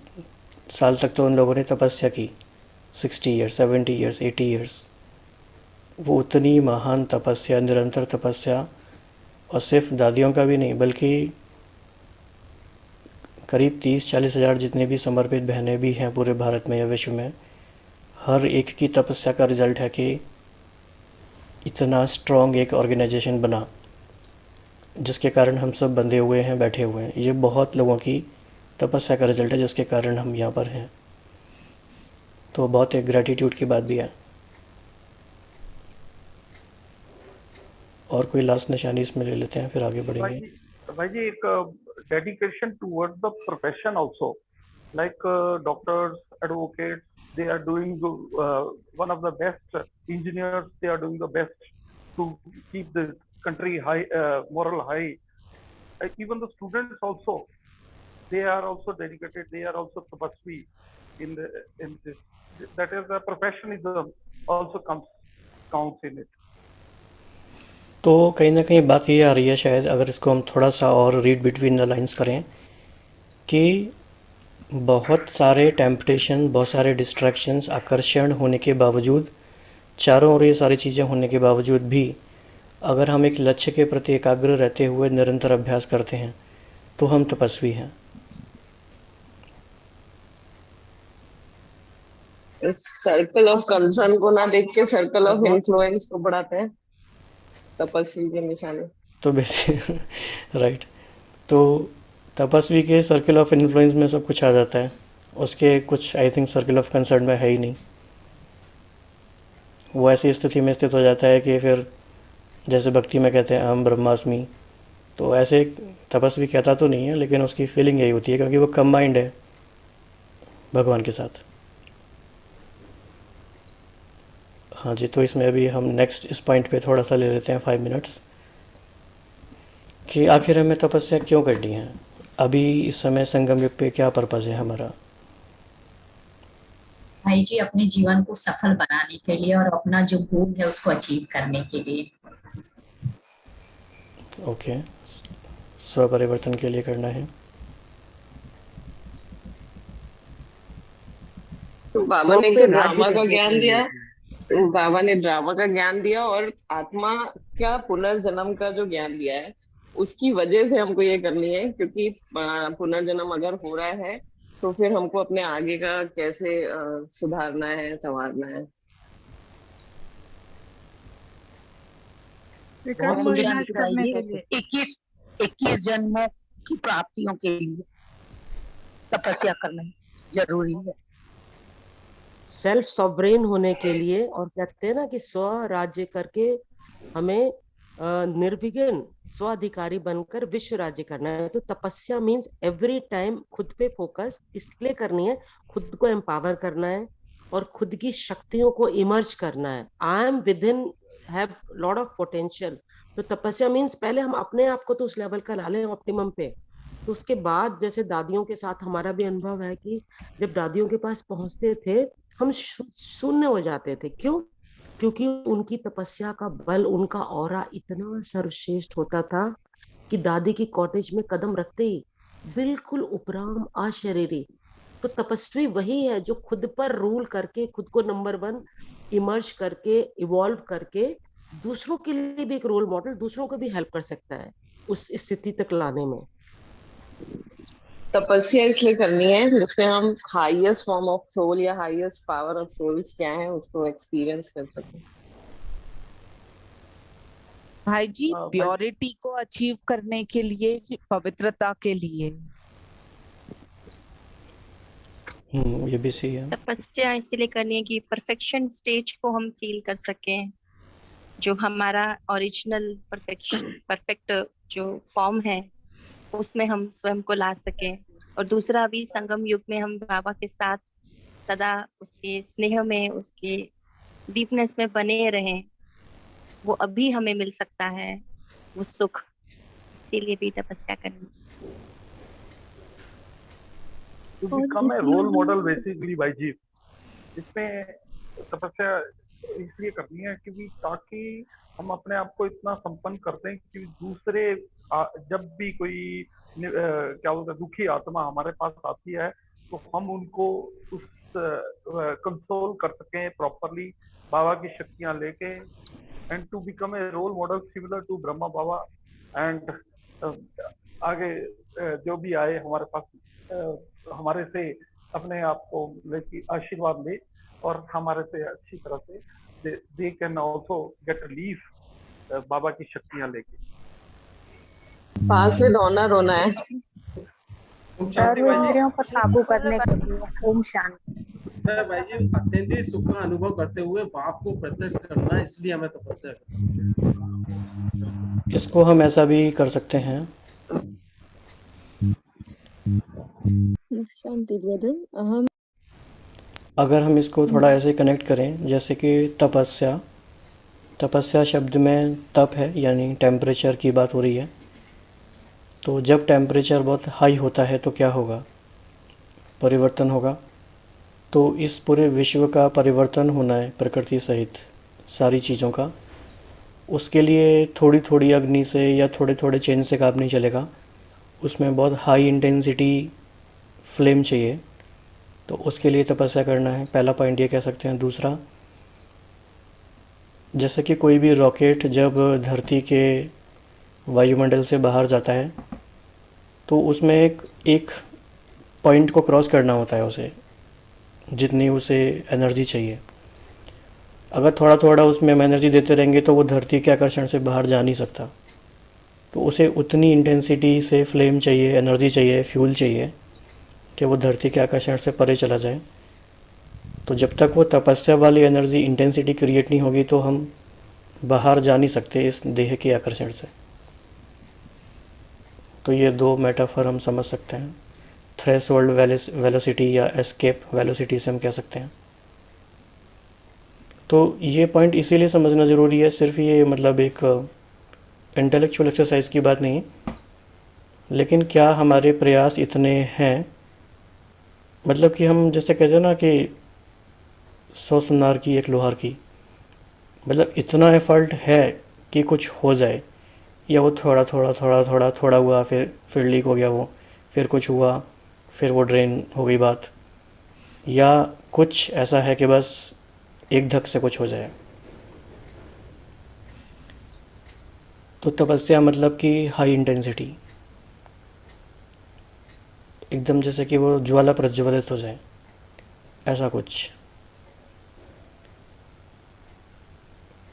Speaker 3: साल तक तो उन लोगों ने तपस्या की। 60 ईयर्स, 70 ईयर्स, 80 ईयर्स। वो उतनी महान तपस्या, निरंतर तपस्या, और सिर्फ दादियों का भी नहीं बल्कि करीब 30-40 हज़ार जितने भी समर्पित बहनें भी हैं पूरे भारत में या विश्व में, हर एक की तपस्या का रिज़ल्ट है कि इतना स्ट्रॉन्ग एक ऑर्गेनाइजेशन बना, जिसके कारण हम सब बंधे हुए हैं, बैठे हुए हैं। ये बहुत लोगों की तपस्या का रिज़ल्ट है जिसके कारण हम यहाँ पर हैं। तो बहुत एक ग्रैटिट्यूड की बात भी है। और कोई लास्ट निशानी इसमें ले लेते हैं, फिर आगे बढ़ेंगे।
Speaker 21: भाई जी एक dedication towards the profession also, like doctors, advocates, they are doing one of the best engineers, they are doing the best to keep the country high, moral high. Even the students also, they are also dedicated, they are also tapasvi in this. That is the professionalism also counts in it.
Speaker 3: तो कहीं ना कहीं बात ये आ रही है, शायद अगर इसको हम थोड़ा सा और रीड बिटवीन द लाइंस करें, कि बहुत सारे टेम्पटेशन, बहुत सारे डिस्ट्रैक्शंस, आकर्षण होने के बावजूद, चारों ओर ये सारी चीज़ें होने के बावजूद भी अगर हम एक लक्ष्य के प्रति एकाग्र रहते हुए निरंतर अभ्यास करते हैं तो हम तपस्वी हैं।
Speaker 20: सर्कल ऑफ कंसर्न को ना देख के सर्कल ऑफ इन्फ्लुएंस को बढ़ाते हैं, तपस्वी के निशाने।
Speaker 3: तो बेसिक राइट, तो तपस्वी के सर्कल ऑफ इन्फ्लुएंस में सब कुछ आ जाता है, उसके कुछ I think circle of concern में है ही नहीं। वो ऐसी स्थिति में स्थित हो जाता है कि फिर जैसे भक्ति में कहते हैं अहम ब्रह्मास्मि, तो ऐसे तपस्वी कहता तो नहीं है लेकिन उसकी फीलिंग यही होती है, क्योंकि वो कंबाइंड है भगवान के साथ। हाँ जी, तो इसमें अभी हम नेक्स्ट इस पॉइंट पे थोड़ा सा ले लेते हैं 5 मिनट्स, कि आखिर हमें तपस्या क्यों करनी है, अभी इस समय संगम युग पे क्या पर्पज़ है हमारा।
Speaker 4: भाई जी अपने जीवन को सफल बनाने के लिए और अपना जो गोल है उसको अचीव करने के लिए।
Speaker 3: ओके, स्व परिवर्तन के लिए करना है।
Speaker 20: तो बाबा ने तो ड्रामा का ज्ञान दिया, बाबा ने ड्रामा का ज्ञान दिया और आत्मा क्या पुनर्जन्म का जो ज्ञान दिया है उसकी वजह से हमको ये करनी है, क्योंकि पुनर्जन्म अगर हो रहा है तो फिर हमको अपने आगे का कैसे सुधारना है, संवारना है।
Speaker 10: 21 जन्मों की प्राप्तियों के लिए तपस्या करना जरूरी है,
Speaker 19: सेल्फ सॉवरेन होने के लिए। और कहते हैं ना कि स्व राज्य करके हमें निर्विघ्न स्वाधिकारी बनकर विश्व राज्य करना है। तो तपस्या मीन्स एवरी टाइम खुद पे फोकस इसलिए करनी है, खुद को एम्पावर करना है और खुद की शक्तियों को इमर्ज करना है। I am with in have lot of potential. तो तपस्या मीन्स पहले हम अपने आप को तो उस लेवल का ला लें ऑप्टिमम पे, तो उसके बाद जैसे दादियों के साथ हमारा भी अनुभव है कि जब दादियों के पास पहुंचते थे हम शून्य हो जाते थे। क्यों? क्योंकि उनकी तपस्या का बल, उनका ऑरा इतना सर्वश्रेष्ठ होता था कि दादी की कॉटेज में कदम रखते ही बिल्कुल उपराम अशरीरी। तो तपस्वी वही है जो खुद पर रूल करके, खुद को नंबर 1 इमर्ज करके, इवॉल्व करके दूसरों के लिए भी एक रोल मॉडल, दूसरों को भी हेल्प कर सकता है उस स्थिति तक लाने में।
Speaker 20: तपस्या इसलिए करनी है जिससे हम हाईएस्ट फॉर्म ऑफ सोल या हाईएस्ट पावर ऑफ सोल्स क्या है उसको एक्सपीरियंस कर सकें।
Speaker 5: भाई जी प्योरिटी को अचीव करने के लिए, पवित्रता के लिए।
Speaker 3: ये भी सही है।
Speaker 2: तपस्या इसलिए करनी है कि परफेक्शन स्टेज को हम फील कर सकें, जो हमारा ओरिजिनल परफेक्ट जो फॉर्म है उसमें हम स्वयं को ला सकें। और दूसरा भी संगम युग में हम बाबा के साथ सदा उसके स्नेह में, उसके डीपनेस में बने रहें, वो अभी हमें मिल सकता है वो सुख। इसीलिए भी तपस्या करनी।
Speaker 21: To become a role model basically भाई जी, इसमें तपस्या इसलिए करनी है क्योंकि ताकि हम अपने आप को इतना संपन्न कर दें कि दूसरे जब भी कोई क्या बोलते हैं दुखी आत्मा हमारे पास आती है तो हम उनको उस कंसोल कर सकें प्रॉपरली बाबा की शक्तियां लेके and to become a role model similar to Brahma Baba and आगे जो भी आए हमारे पास हमारे से अपने आप को लेके आशीर्वाद ले और हमारे से अच्छी तरह से they can also get relief बाबा की शक्तियां लेके।
Speaker 20: पास विद ऑनर होना है।
Speaker 13: इंद्रियों पर काबू करने के लिए। ओम शांति।
Speaker 16: भाई जी अत्यंत सुख का अनुभव करते हुए बाप को प्रत्यक्ष करना है, इसलिए हमें तपस्या करना।
Speaker 3: इसको हम ऐसा भी कर सकते हैं।
Speaker 12: शांति ब्रदर, हम
Speaker 3: अगर हम इसको थोड़ा ऐसे कनेक्ट करें जैसे कि तपस्या, तपस्या शब्द में तप है यानी टेम्परेचर की बात हो रही है। तो जब टेम्परेचर बहुत हाई होता है तो क्या होगा, परिवर्तन होगा। तो इस पूरे विश्व का परिवर्तन होना है प्रकृति सहित सारी चीज़ों का, उसके लिए थोड़ी थोड़ी अग्नि से या थोड़े थोड़े चेंज से काम नहीं चलेगा, उसमें बहुत हाई इंटेंसिटी फ्लेम चाहिए। तो उसके लिए तपस्या करना है, पहला पॉइंट ये कह सकते हैं। दूसरा, जैसे कि कोई भी रॉकेट जब धरती के वायुमंडल से बाहर जाता है तो उसमें एक पॉइंट को क्रॉस करना होता है उसे, जितनी उसे एनर्जी चाहिए। अगर थोड़ा थोड़ा उसमें हम एनर्जी देते रहेंगे तो वो धरती के आकर्षण से बाहर जा नहीं सकता। तो उसे उतनी इंटेंसिटी से फ्लेम चाहिए, एनर्जी चाहिए, फ्यूल चाहिए कि वो धरती के आकर्षण से परे चला जाए। तो जब तक वो तपस्या वाली एनर्जी इंटेंसिटी क्रिएट नहीं होगी तो हम बाहर जा नहीं सकते इस देह के आकर्षण से। तो ये दो मेटाफर हम समझ सकते हैं, थ्रेशोल्ड वेलोसिटी या एस्केप वेलोसिटी से हम कह सकते हैं। तो ये पॉइंट इसीलिए समझना ज़रूरी है, सिर्फ ये मतलब एक इंटेलेक्चुअल एक्सरसाइज की बात नहीं, लेकिन क्या हमारे प्रयास इतने हैं, मतलब कि हम जैसे कहते हैं ना कि 100 सुनार की एक लोहार की, मतलब इतना एफर्ट है कि कुछ हो जाए, या वो थोड़ा थोड़ा थोड़ा थोड़ा थोड़ा हुआ, फिर लीक हो गया वो, फिर कुछ हुआ, फिर वो ड्रेन हो गई बात, या कुछ ऐसा है कि बस एक धक से कुछ हो जाए। तो तपस्या मतलब कि हाई इंटेंसिटी, एकदम जैसे कि वो ज्वाला प्रज्वलित हो जाए, ऐसा कुछ।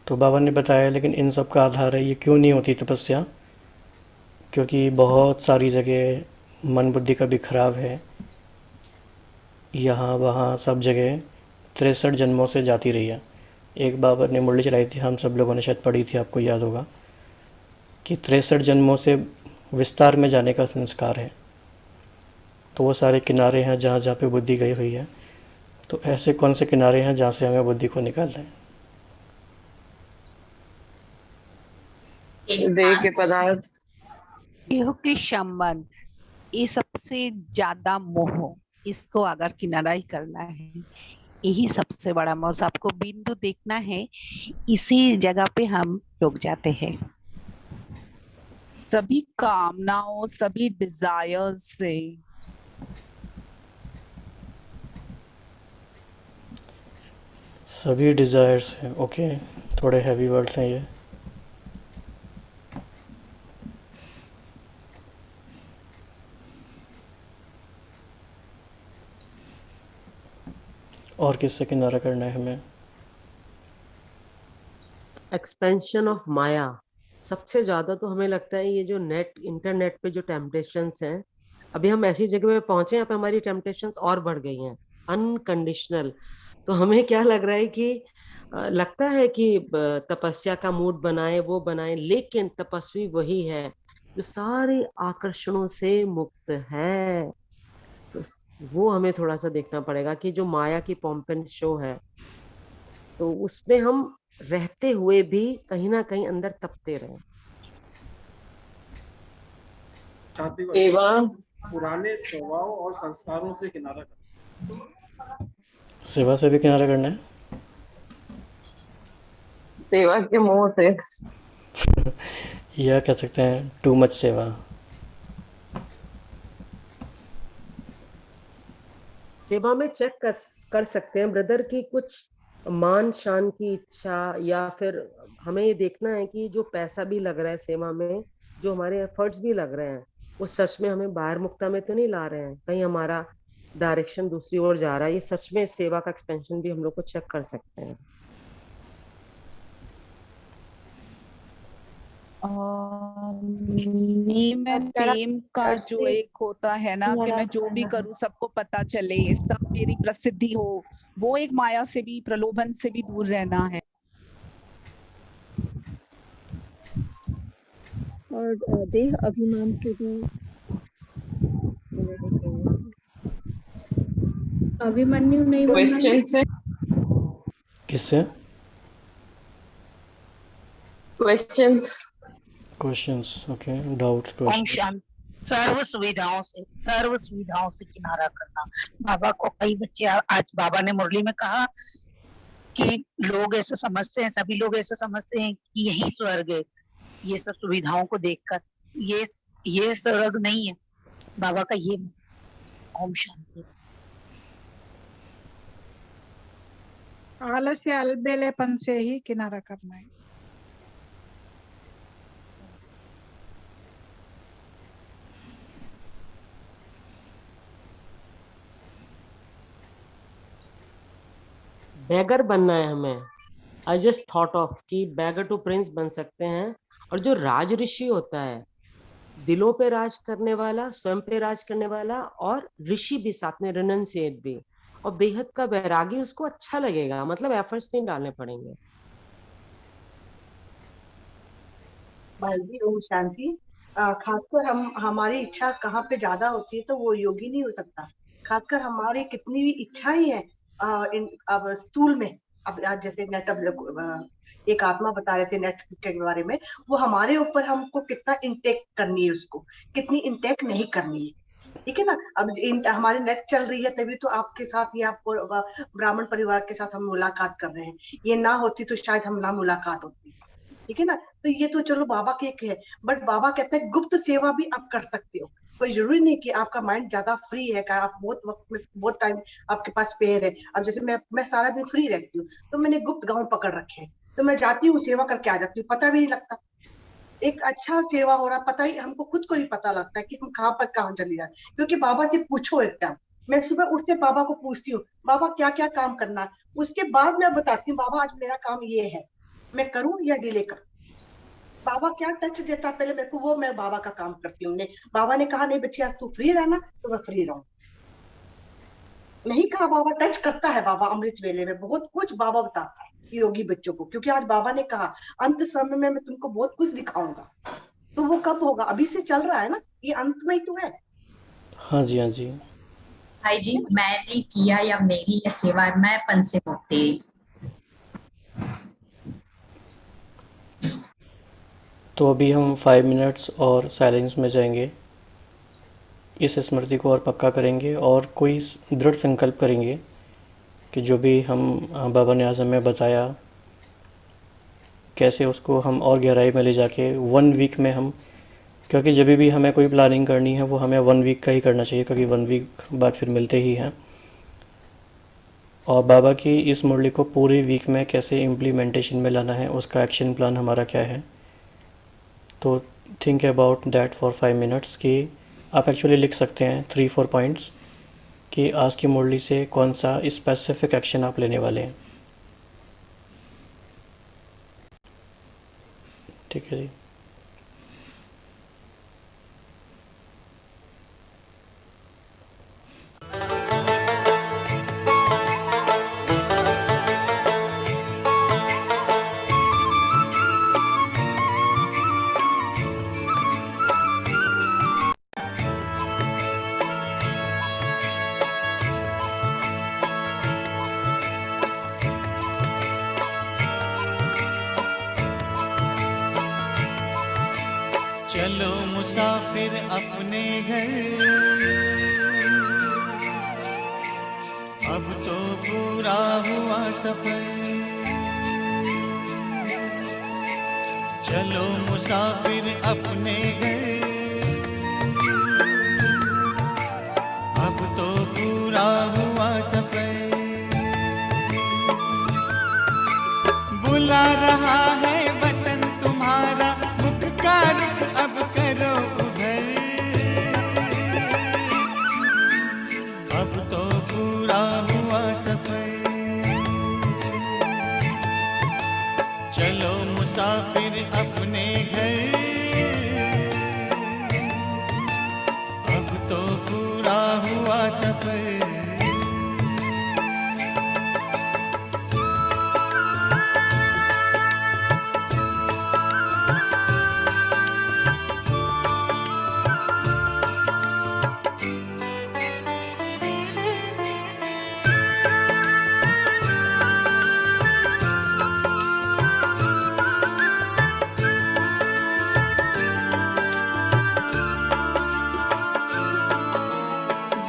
Speaker 3: तो बाबा ने बताया, लेकिन इन सब का आधार है ये क्यों नहीं होती तपस्या, क्योंकि बहुत सारी जगह मन बुद्धि का बिखराव है, यहाँ वहाँ सब जगह 63 जन्मों से जाती रही है। एक बाबा ने मुरली चलाई थी, हम सब लोगों ने शायद पढ़ी थी, आपको याद होगा कि 63 जन्मों से विस्तार में जाने का संस्कार है। तो वो सारे किनारे हैं जहाँ जहाँ पे बुद्धि गई हुई है। तो ऐसे कौन से किनारे हैं जहाँ से हमें बुद्धि को निकालना है?
Speaker 20: देह के पदार्थ,
Speaker 6: देह के संबंध, ये सबसे ज्यादा मोह, इसको अगर किनारा ही करना है, यही सबसे बड़ा मोह। आपको बिंदु देखना है, इसी जगह पे हम रुक जाते हैं।
Speaker 5: सभी कामनाओं, सभी डिजायर्स से,
Speaker 3: सभी डिज़ायर्स हैं। ओके, थोड़े हैवी वर्ड्स हैं ये। और किससे किनारा करना है हमें?
Speaker 19: एक्सपेंशन ऑफ माया। सबसे ज्यादा तो हमें लगता है ये जो इंटरनेट पे जो टेम्पटेशंस हैं, अभी हम ऐसी जगह पे पहुंचे यहाँ पे हमारी टेम्पटेशंस और बढ़ गई हैं, अनकंडीशनल। तो हमें क्या लग रहा है कि लगता है कि तपस्या का मूड बनाए, वो बनाए, लेकिन तपस्वी वही है जो सारे आकर्षणों से मुक्त है। तो वो हमें थोड़ा सा देखना पड़ेगा कि जो माया की पॉम्पन शो है, तो उसमें हम रहते हुए भी कहीं ना कहीं अंदर तपते रहे।
Speaker 16: पुराने स्वभाव और संस्कारों से किनारा करना।
Speaker 3: सेवा से भी किनारा करना है।
Speaker 20: सेवा के मोह से।
Speaker 3: या कह सकते हैं टू मच सेवा।
Speaker 14: सेवा में चेक कर सकते हैं ब्रदर की कुछ मान शान की इच्छा, या फिर हमें ये देखना है कि जो पैसा भी लग रहा है सेवा में, जो हमारे एफर्ट्स भी लग रहे हैं, वो सच में हमें बाहर मुक्ता में तो नहीं ला रहे हैं, कहीं हमारा डायरेक्शन दूसरी ओर जा रहा है। ये सच में सेवा का एक्सपेंशन भी हम लोग को चेक कर सकते हैं।
Speaker 5: नेम एंड फेम का जो एक होता है ना कि मैं जो भी करूं सबको पता चले, सब मेरी प्रसिद्धि हो, वो एक माया से भी, प्रलोभन से भी दूर रहना है।
Speaker 12: और देह अभिमान से भी
Speaker 13: अभिमन्यु नहीं बनना
Speaker 20: क्वेश्चन से
Speaker 3: किससे?
Speaker 20: क्वेश्चंस
Speaker 3: ओके, डाउट्स,
Speaker 10: ओम
Speaker 3: क्वेश्चन।
Speaker 10: शांति। सर्व सुविधाओं से किनारा करना। बाबा को कई बच्चे आज बाबा ने मुरली में कहा कि लोग ऐसे समझते हैं, सभी लोग ऐसे समझते हैं कि यही स्वर्ग है, ये सब सुविधाओं को देखकर। ये स्वर्ग नहीं है बाबा का ये। ओम शांति।
Speaker 11: आलस्य अलबेलेपन से ही किनारा करना है।
Speaker 14: बैगर बनना है हमें। आई जस्ट थॉट ऑफ कि बैगर टू प्रिंस बन सकते हैं। और जो राज ऋषि होता है, दिलों पे राज करने वाला, स्वयं पे राज करने वाला, और ऋषि भी साथ में, रिनंसिएट भी, और बेहद का वैरागी, उसको अच्छा लगेगा, मतलब एफर्ट्स नहीं डालने पड़ेंगे।
Speaker 22: जी ओम शांति। खासकर हमारी इच्छा कहाँ पे ज्यादा होती है तो वो योगी नहीं हो सकता। खासकर हमारी कितनी भी इच्छाएं हैं अब स्थूल में, अब आज जैसे नेट, अब एक आत्मा बता रहे थे नेट के बारे में, वो हमारे ऊपर हमको कितना इंटेक करनी है, उसको कितनी इंटेक नहीं करनी है। ठीक है ना। अब हमारी नेट चल रही है तभी तो आपके साथ या ब्राह्मण परिवार के साथ हम मुलाकात कर रहे हैं। ये ना होती तो शायद हम ना मुलाकात होती। ठीक है ना। तो ये तो चलो बाबा के एक है, बट बाबा कहते हैं गुप्त सेवा भी आप कर सकते हो। कोई जरूरी नहीं कि आपका माइंड ज्यादा फ्री है, आप बहुत वक्त में बहुत टाइम आपके पास स्पेयर है। अब जैसे मैं सारा दिन फ्री रहती हूँ तो मैंने गुप्त गांव पकड़ रखे हैं, तो मैं जाती हूँ सेवा करके आ जाती हूँ, पता भी नहीं लगता। एक अच्छा सेवा हो रहा, पता ही हमको खुद को नहीं पता लगता है कि हम कहाँ चली जाए। क्योंकि बाबा से पूछो एक टाइम, मैं सुबह उठते बाबा को पूछती हूँ बाबा क्या क्या काम करना है, उसके बाद मैं बताती हूँ बाबा आज मेरा काम ये है, मैं करूँ या डिले करूँ। बाबा क्या टच देता पहले मेरे को, वो मैं बाबा का काम करती हूँ। बाबा ने कहा नहीं बेटी आज तू फ्री रहना, तो मैं फ्री रहूं। नहीं कहा, बाबा टच करता है। बाबा अमृत वेले में बहुत कुछ बाबा बताता है योगी बच्चों को, क्योंकि आज बाबा ने कहा अंत समय में मैं तुमको बहुत कुछ दिखाऊंगा। तो वो कब होगा? अभी से चल रहा है ना, ये अंत में ही तो है।
Speaker 3: हाँ जी, हाँ जी।
Speaker 4: भाई जी, मैंने किया या मेरी ये सेवा, मैं पन से मुक्ति।
Speaker 3: तो अभी हम 5 मिनट्स और साइलेंस में जाएंगे, इस स्मृति को और पक्का करेंगे और कोई दृढ़ संकल्प करेंगे कि जो भी हम बाबा ने आज हमें बताया, कैसे उसको हम और गहराई में ले जाके 1 वीक में हम, क्योंकि जब भी हमें कोई प्लानिंग करनी है वो हमें 1 वीक का ही करना चाहिए, क्योंकि 1 वीक बाद फिर मिलते ही हैं। और बाबा की इस मुरली को पूरी वीक में कैसे इम्प्लीमेंटेशन में लाना है, उसका एक्शन प्लान हमारा क्या है। तो think about that for 5 minutes कि आप एक्चुअली लिख सकते हैं 3-4 पॉइंट्स कि आज की मुरली से कौन सा स्पेसिफिक एक्शन आप लेने वाले हैं। ठीक है जी।
Speaker 17: चलो मुसाफिर अपने घर, अब तो पूरा हुआ सफर। चलो मुसाफिर अपने घर, अब तो पूरा हुआ सफर। बुला रहा है वतन तुम्हारा, मुख का रुख अब करो उधर। अब तो पूरा हुआ सफर। चलो मुसाफिर अपने घर, अब तो पूरा हुआ सफर।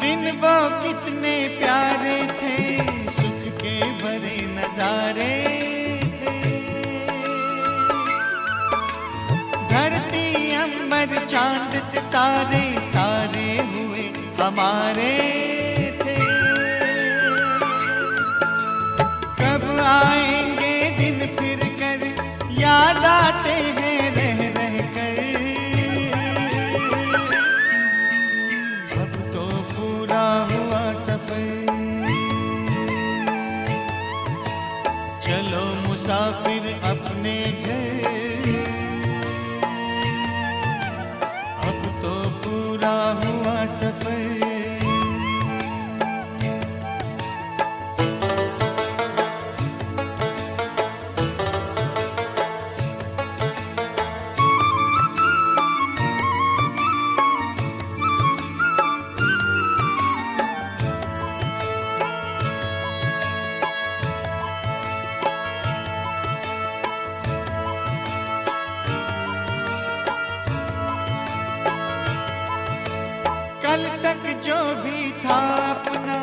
Speaker 17: दिन वो कितने प्यारे थे, सुख के भरे नजारे थे। धरती अंबर चांद सितारे सारे हुए हमारे थे। कब आएंगे दिन फिर कर, याद आते हैं रह रह कर। अब तो पूरा हुआ सफर। चलो मुसाफिर अपने घर, अब तो पूरा हुआ सफर। कल तक जो भी था अपना,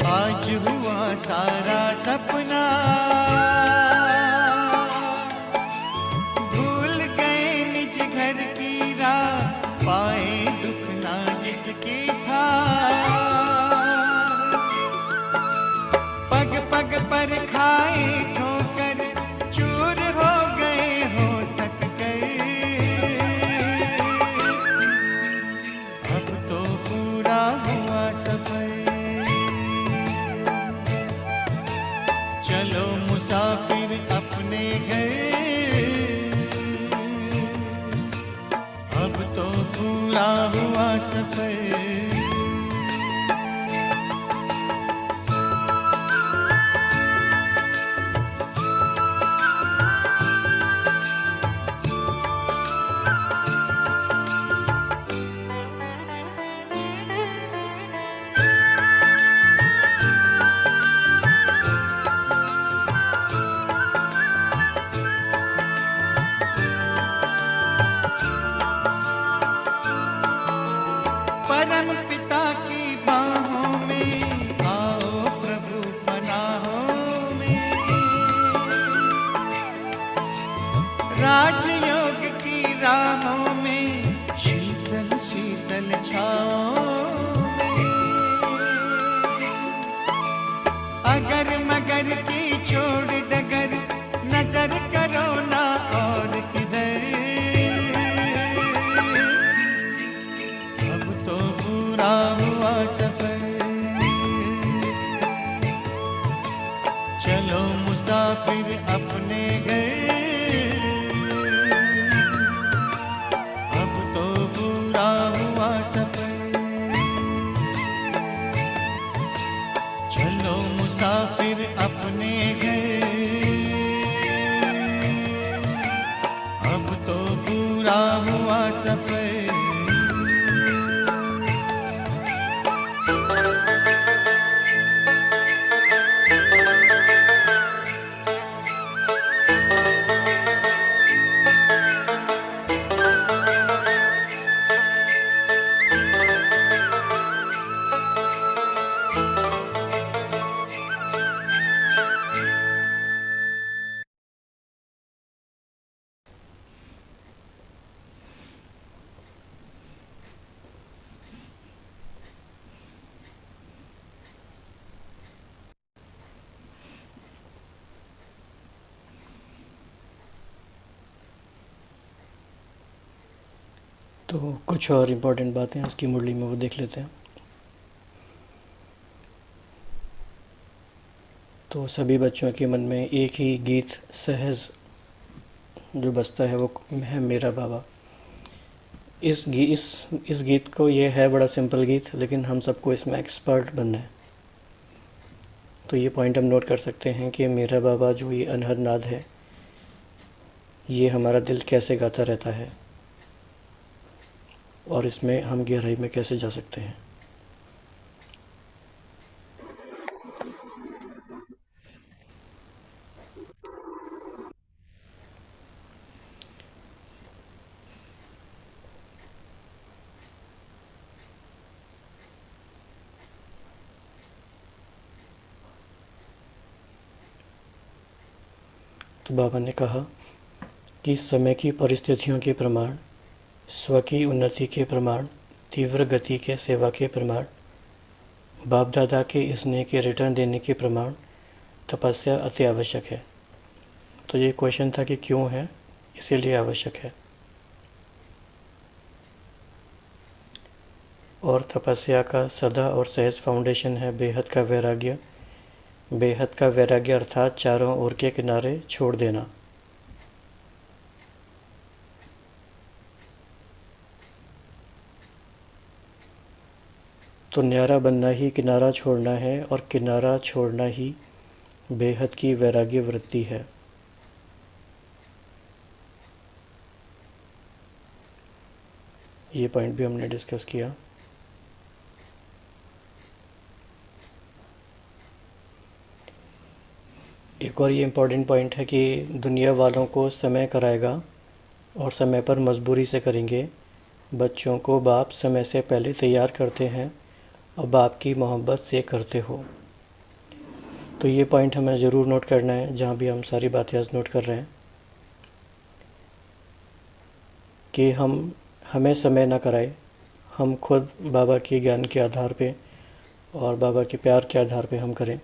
Speaker 17: आज हुआ सारा सपना। भूल गए निज घर की राह, पाए दुख ना जिसकी था। पग पग पर खाए ठोकर, चूर हो गए हो थक कर। अब तो पूरा हुआ सफर। चलो मुसाफिर अपने घर, अब तो पूरा हुआ सफर। परम पिता की बाहों में आओ प्रभु पनाहों में। राजयोग की राहों में, शीतल शीतल छाओं में। अगर मगर की छोड़ डगर, नजर करो ना और किधर। अब तो पूरा हुआ सफर। चलो मुसाफिर अपने घर, अब तो पूरा हुआ सफर। चलो मुसाफिर अपने घर, अब तो पूरा हुआ सफर।
Speaker 3: तो कुछ और इम्पोर्टेंट बातें आज की मुरली में वो देख लेते हैं। तो सभी बच्चों के मन में एक ही गीत सहज जो बजता है वो है मेरा बाबा। इस गीत को, ये है बड़ा सिंपल गीत, लेकिन हम सबको इसमें एक्सपर्ट बनना है। तो ये पॉइंट हम नोट कर सकते हैं कि मेरा बाबा जो ये अनहद नाद है, ये हमारा दिल कैसे गाता रहता है और इसमें हम गहराई में कैसे जा सकते हैं। तो बाबा ने कहा कि समय की परिस्थितियों के प्रमाण, स्व की उन्नति के प्रमाण, तीव्र गति के सेवा के प्रमाण, बाप दादा के स्नेह के रिटर्न देने के प्रमाण तपस्या अति आवश्यक है। तो ये क्वेश्चन था कि क्यों है, इसीलिए आवश्यक है। और तपस्या का सदा और सहज फाउंडेशन है बेहद का वैराग्य। बेहद का वैराग्य अर्थात चारों ओर के किनारे छोड़ देना। तो न्यारा बनना ही किनारा छोड़ना है, और किनारा छोड़ना ही बेहद की वैराग्य वृत्ति है। ये पॉइंट भी हमने डिस्कस किया। एक और ये इम्पोर्टेंट पॉइंट है कि दुनिया वालों को समय कराएगा और समय पर मजबूरी से करेंगे। बच्चों को बाप समय से पहले तैयार करते हैं और बाप की मोहब्बत से करते हो। तो ये पॉइंट हमें ज़रूर नोट करना है, जहाँ भी हम सारी बातें आज नोट कर रहे हैं, कि हमें समय ना कराए, हम खुद बाबा के ज्ञान के आधार पे और बाबा के प्यार के आधार पे हम करें।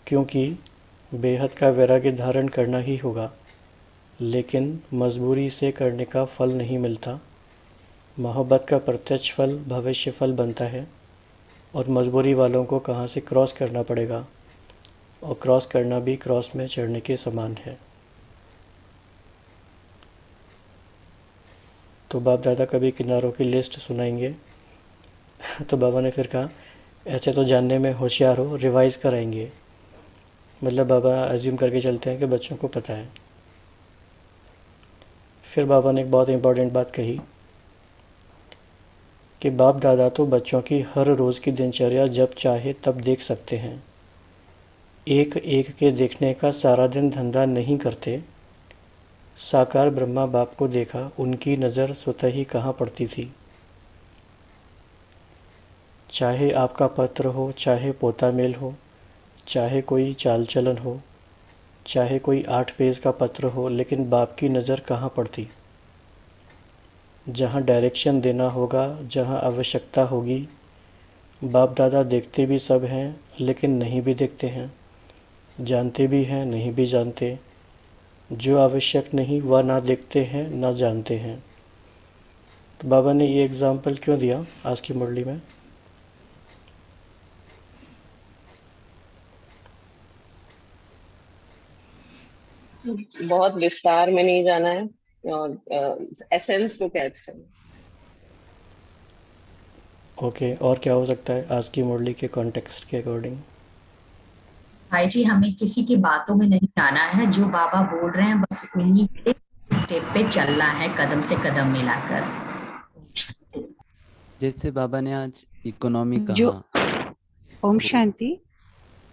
Speaker 3: क्योंकि बेहद का वैराग्य धारण करना ही होगा, लेकिन मजबूरी से करने का फल नहीं मिलता। मोहब्बत का प्रत्यक्ष फल भविष्य फल बनता है, और मजबूरी वालों को कहाँ से क्रॉस करना पड़ेगा, और क्रॉस करना भी क्रॉस में चढ़ने के समान है। तो बाप दादा कभी किनारों की लिस्ट सुनाएंगे तो बाबा ने फिर कहा, ऐसे तो जानने में होशियार हो, रिवाइज़ कराएंगे। मतलब बाबा अज्यूम करके चलते हैं कि बच्चों को पता है। फिर बाबा ने एक बहुत इम्पोर्टेंट बात कही कि बाप दादा तो बच्चों की हर रोज़ की दिनचर्या जब चाहे तब देख सकते हैं। एक एक के देखने का सारा दिन धंधा नहीं करते। साकार ब्रह्मा बाप को देखा, उनकी नज़र स्वतः ही कहाँ पड़ती थी। चाहे आपका पत्र हो, चाहे पोता मेल हो, चाहे कोई चाल चलन हो, चाहे कोई 8 पेज का पत्र हो, लेकिन बाप की नज़र कहाँ पड़ती। जहाँ डायरेक्शन देना होगा, जहाँ आवश्यकता होगी, बाप दादा देखते भी सब हैं, लेकिन नहीं भी देखते हैं, जानते भी हैं, नहीं भी जानते। जो आवश्यक नहीं वह ना देखते हैं ना जानते हैं। तो बाबा ने ये एग्ज़ाम्पल क्यों दिया आज की मुरली में?
Speaker 20: बहुत विस्तार में नहीं जाना है और एसेंस को कैच करना।
Speaker 3: ओके, और क्या हो सकता है आज की मुरली के कॉन्टेक्स्ट के अकॉर्डिंग?
Speaker 4: भाई जी, हमें किसी की बातों में नहीं आना है। जो बाबा बोल रहे हैं बस उन्हीं के स्टेप पे चलना है, कदम से कदम मिलाकर।
Speaker 9: जैसे बाबा ने आज इकोनॉमी
Speaker 6: जो
Speaker 9: कहा,
Speaker 6: ओम शांति,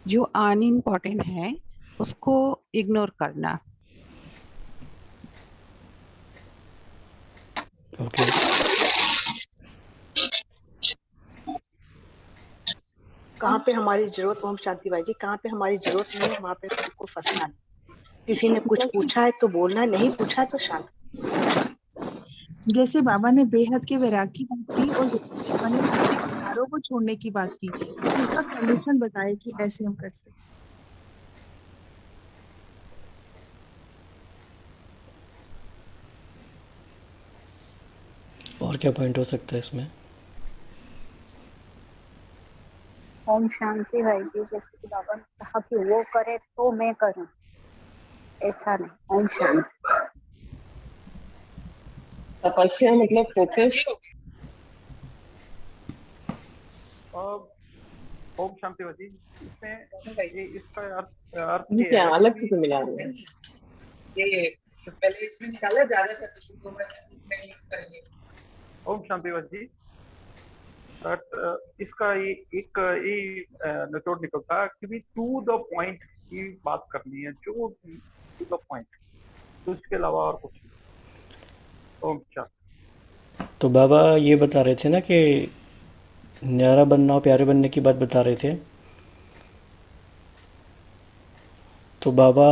Speaker 6: जो अनइम्पोर्टेंट है उसको इग्नोर करना।
Speaker 3: ओके,
Speaker 22: कहाँ पे हमारी जरूरत, ओम शांति भाई जी, कहाँ पे हमारी जरूरत नहीं है वहाँ पे को फंसना नहीं। किसी ने कुछ पूछा है तो बोलना, नहीं पूछा तो शांत।
Speaker 11: जैसे बाबा ने बेहद के वैराग की बात की और बाबा ने किनारों को छोड़ने की बात की, तो उसका सॉल्यूशन बताए कि ऐसे हम कर सकते।
Speaker 3: और क्या पॉइंट हो सकता है इसमें?
Speaker 8: ओम शांति भाई जी, जैसे कि बाबा ने कहा कि वो करे तो मैं करूं, ऐसा नहीं। ओम शांति।
Speaker 20: तपस्या मतलब फोकस।
Speaker 21: ओम शांति जी, इसमें ये इसका अर्थ
Speaker 20: ये
Speaker 21: ये
Speaker 20: क्या
Speaker 21: है
Speaker 20: अलग से
Speaker 21: कि
Speaker 20: क्यों मिला रहे हैं?
Speaker 15: ये पहले इसमें निकाला जा रहा था तो 2 मिनट इसमें मिक्स करेंगे।
Speaker 21: ओम शांति जी, बट इसका ये एक निचोड़ निकलता है कि टू द पॉइंट की बात करनी है, जो टू द पॉइंट, तो इसके अलावा और कुछ नहीं। ओम शांति।
Speaker 3: तो बाबा ये बता रहे थे ना कि न्यारा बनना और प्यारे बनने की बात बता रहे थे। तो बाबा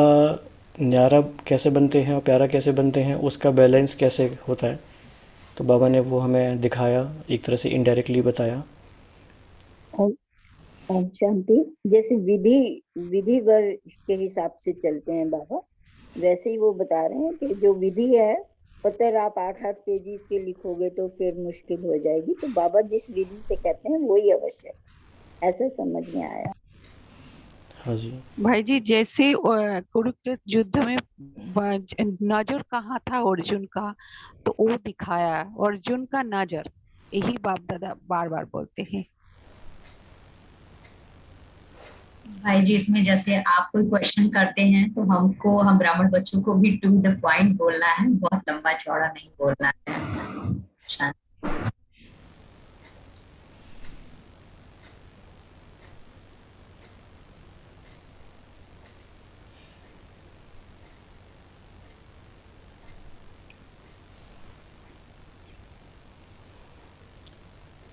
Speaker 3: न्यारा कैसे बनते हैं और प्यारा कैसे बनते हैं, उसका बैलेंस कैसे होता है, तो बाबा ने वो हमें दिखाया, एक तरह से इनडायरेक्टली बताया।
Speaker 23: ओम शांति। जैसे विधि वर के हिसाब से चलते हैं बाबा, वैसे ही वो बता रहे हैं कि जो विधि है, अगर आप 8-8 पेजेस के लिखोगे तो फिर मुश्किल हो जाएगी, तो बाबा जिस विधि से कहते हैं वही आवश्यक, ऐसा समझ में आया।
Speaker 3: हाँ जी
Speaker 6: भाई जी, जैसे कुरुक्षेत्र युद्ध में नजर कहाँ था अर्जुन का, तो वो दिखाया अर्जुन का नजर, यही बाप दादा बार बार बोलते हैं।
Speaker 4: भाई जी, इसमें जैसे आप कोई क्वेश्चन करते हैं तो हम ब्राह्मण बच्चों को भी टू द पॉइंट बोलना है, बहुत लंबा चौड़ा नहीं बोलना है। शांति।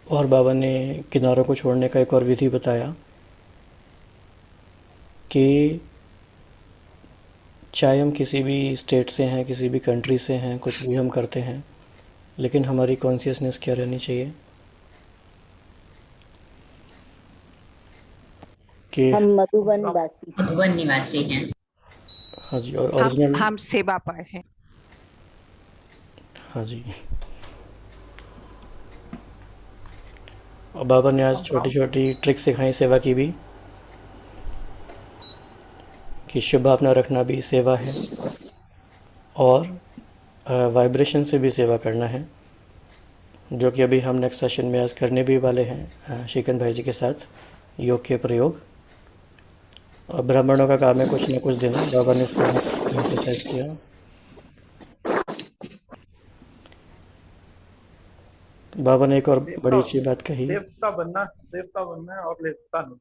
Speaker 3: और बाबा ने किनारों को छोड़ने का एक और विधि बताया कि चाहे हम किसी भी स्टेट से हैं, किसी भी कंट्री से हैं, कुछ भी हम करते हैं, लेकिन हमारी कॉन्शियसनेस क्या रहनी चाहिए कि
Speaker 23: हम मधुबन वासी,
Speaker 4: मधुबन निवासी हैं।
Speaker 3: हाँ जी, और ओरिजिनल
Speaker 6: हम सेवा पर हैं।
Speaker 3: हाँ जी। और बाबा ने आज छोटी छोटी ट्रिक सिखाई सेवा की भी, कि शुभ भावना रखना भी सेवा है, और वाइब्रेशन से भी सेवा करना है, जो कि अभी हम नेक्स्ट सेशन में आज करने भी वाले हैं श्रीकांत भाई जी के साथ, योग के प्रयोग। और ब्राह्मणों का काम है कुछ ना कुछ देना, बाबा ने उसको एम्फसाइज किया। बाबा ने एक और बड़ी अच्छी बात कही,
Speaker 21: देवता बनना है और लेवता नहीं।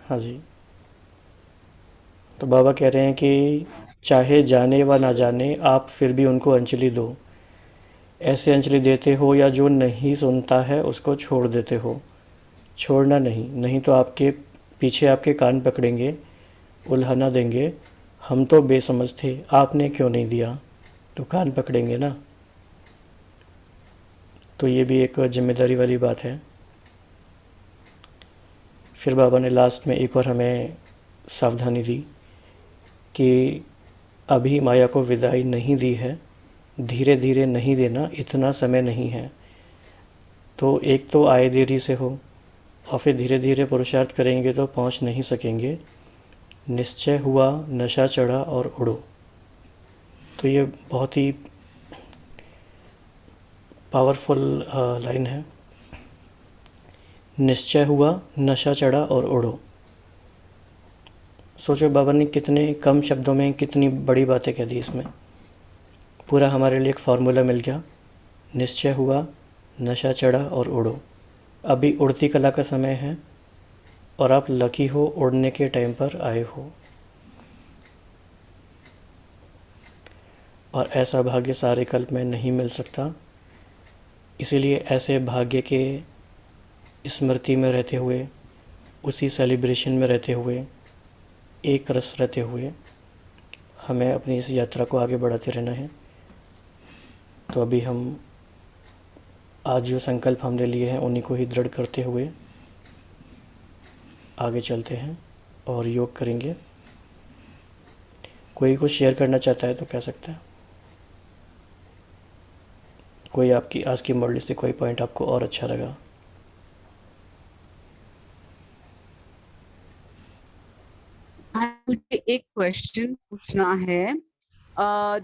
Speaker 3: हाँ जी। तो बाबा कह रहे हैं कि चाहे जाने व ना जाने, आप फिर भी उनको अंजलि दो। ऐसे अंजलि देते हो या जो नहीं सुनता है उसको छोड़ देते हो। छोड़ना नहीं तो आपके पीछे आपके कान पकड़ेंगे, उल्हाना देंगे, हम तो बेसमझ थे, आपने क्यों नहीं दिया, तो कान पकड़ेंगे ना। तो ये भी एक जिम्मेदारी वाली बात है। फिर बाबा ने लास्ट में एक और हमें सावधानी दी कि अभी माया को विदाई नहीं दी है, धीरे धीरे नहीं देना, इतना समय नहीं है। तो एक तो आए देरी से हो, और फिर धीरे धीरे पुरुषार्थ करेंगे तो पहुंच नहीं सकेंगे। निश्चय हुआ, नशा चढ़ा और उड़ो। तो ये बहुत ही पावरफुल लाइन है। निश्चय हुआ, नशा चढ़ा और उड़ो। सोचो बाबा ने कितने कम शब्दों में कितनी बड़ी बातें कह दी इसमें। पूरा हमारे लिए एक फार्मूला मिल गया। निश्चय हुआ, नशा चढ़ा और उड़ो। अभी उड़ती कला का समय है और आप लकी हो, उड़ने के टाइम पर आए हो। और ऐसा भाग्य सारे कल्प में नहीं मिल सकता। इसीलिए ऐसे भाग्य के स्मृति में रहते हुए, उसी सेलिब्रेशन में रहते हुए, एक रस रहते हुए हमें अपनी इस यात्रा को आगे बढ़ाते रहना है। तो अभी हम आज जो संकल्प हमने लिए हैं उन्हीं को ही दृढ़ करते हुए आगे चलते हैं और योग करेंगे। कोई कुछ शेयर करना चाहता है तो कह सकता है। कोई आपकी आज की मुरली से कोई पॉइंट आपको और अच्छा लगा?
Speaker 5: मुझे एक क्वेश्चन पूछना है।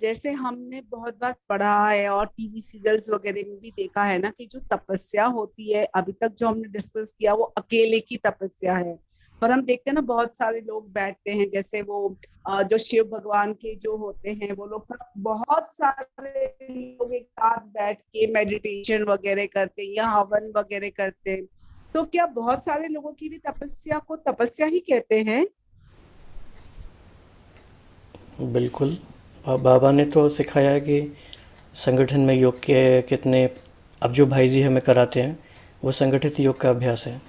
Speaker 5: जैसे हमने बहुत बार पढ़ा है और टीवी सीरियल्स वगैरह में भी देखा है ना कि जो तपस्या होती है, अभी तक जो हमने डिस्कस किया वो अकेले की तपस्या है, पर हम देखते हैं ना बहुत सारे लोग बैठते हैं, जैसे वो जो शिव भगवान के जो होते हैं वो लोग सब बहुत सारे लोग एक साथ बैठ के मेडिटेशन वगैरह करते हैं या हवन वगैरह करते हैं। तो क्या बहुत सारे लोगों की भी तपस्या को तपस्या ही कहते हैं?
Speaker 3: बिल्कुल। बाबा ने तो सिखाया है कि संगठन में योग के कितने, अब जो भाई जी हमें कराते हैं वो संगठित योग का अभ्यास है,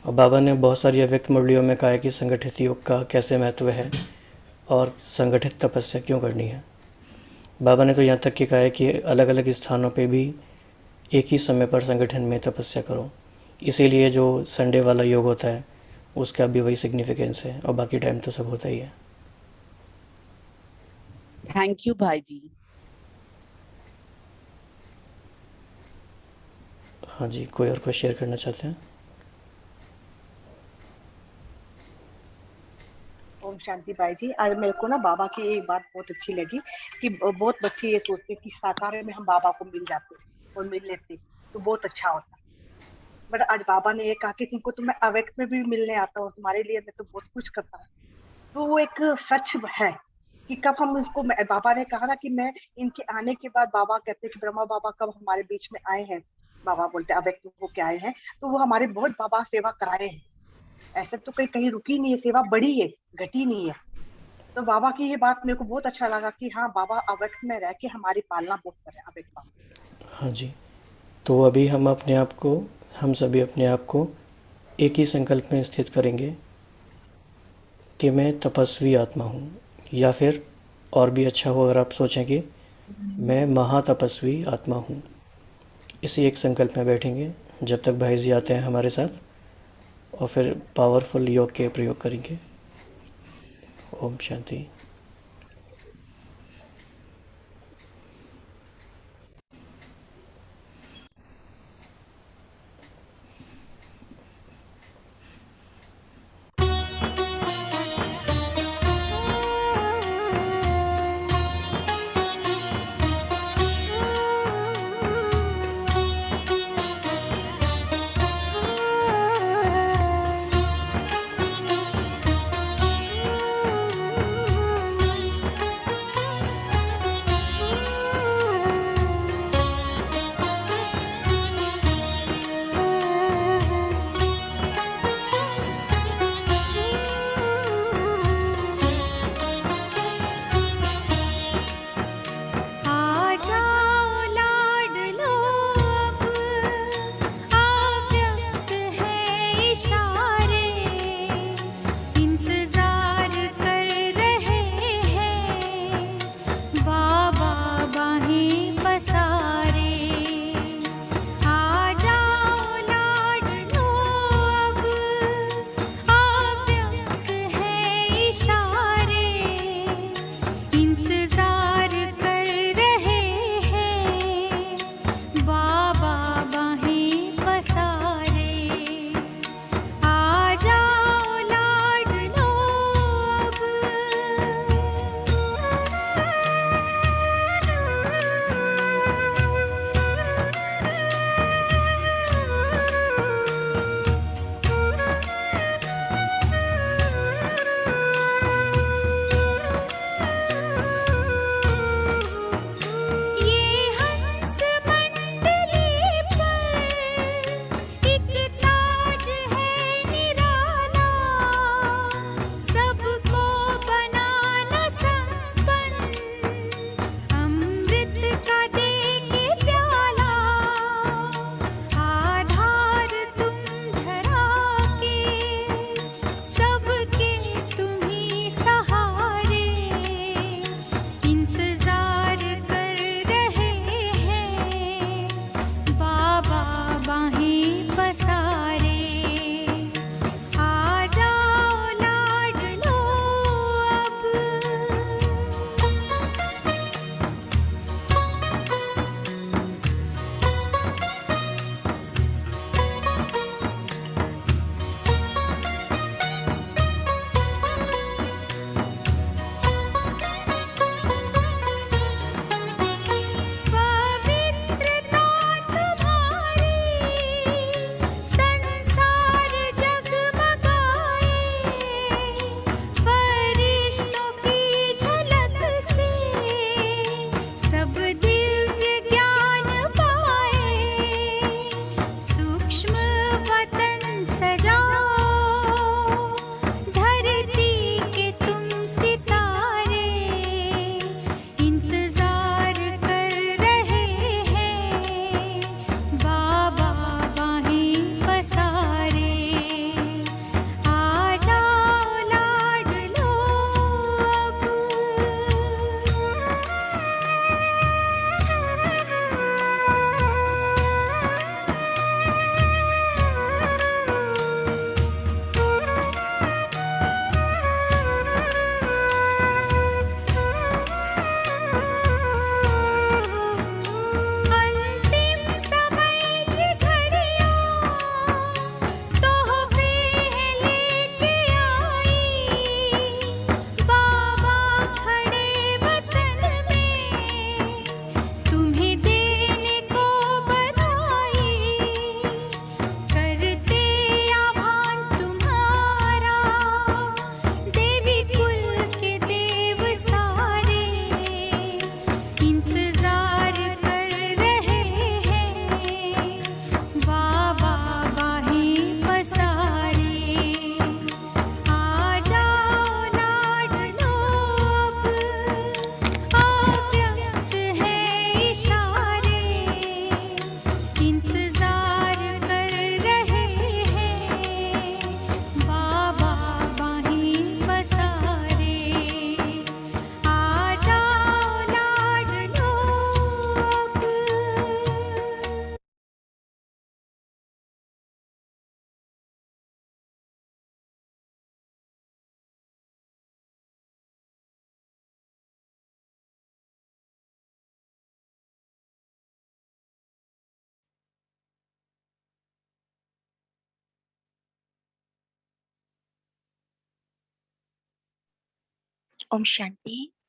Speaker 3: और बाबा ने बहुत सारी अव्यक्त मुरलियों में कहा है कि संगठित योग का कैसे महत्व है और संगठित तपस्या क्यों करनी है। बाबा ने तो यहाँ तक कि कहा है कि अलग अलग स्थानों पे भी एक ही समय पर संगठन में तपस्या करो, इसीलिए जो संडे वाला योग होता है उसका भी वही सिग्निफिकेंस है, और बाकी टाइम तो सब होता ही है।
Speaker 5: थैंक यू भाई जी।
Speaker 3: हाँ जी, कोई और कोई शेयर करना चाहते हैं?
Speaker 22: ओम शांति भाई जी। आज मेरे को ना बाबा की एक बात बहुत अच्छी लगी कि बहुत बच्चे ये सोचते कि साकार में हम बाबा को मिल जाते और मिल लेते तो बहुत अच्छा होता, बट आज बाबा ने ये कहा कि तुमको तो मैं अव्यक्त में भी मिलने आता हूँ, तुम्हारे लिए मैं तो बहुत कुछ करता हूँ। तो वो एक सच है कि कब हम उसको, बाबा ने कहा ना कि मैं इनके आने के बाद, बाबा कहते हैं कि ब्रह्मा बाबा कब हमारे बीच में आए हैं, बाबा बोलते अव्यक्त को क्या आए हैं, तो वो हमारे बहुत बाबा सेवा कराए हैं। ऐसे तो कहीं रुकी नहीं है, सेवा बढ़ी है, घटी नहीं है। तो बाबा की ये बात मेरे को बहुत अच्छा लगा कि हाँ बाबा अव्यक्त में रह के हमारी पालना बहुत करे अव्यक्त बाबा।
Speaker 3: हाँ जी, तो अभी हम सभी अपने आप को एक ही संकल्प में स्थित करेंगे कि मैं तपस्वी आत्मा हूँ, या फिर और भी अच्छा हो अगर आप सोचें कि मैं महातपस्वी आत्मा हूँ। इसी एक संकल्प में बैठेंगे जब तक भाई जी आते हैं हमारे साथ, और फिर पावरफुल योग के प्रयोग करेंगे। ओम शांति।
Speaker 2: ओम शांति।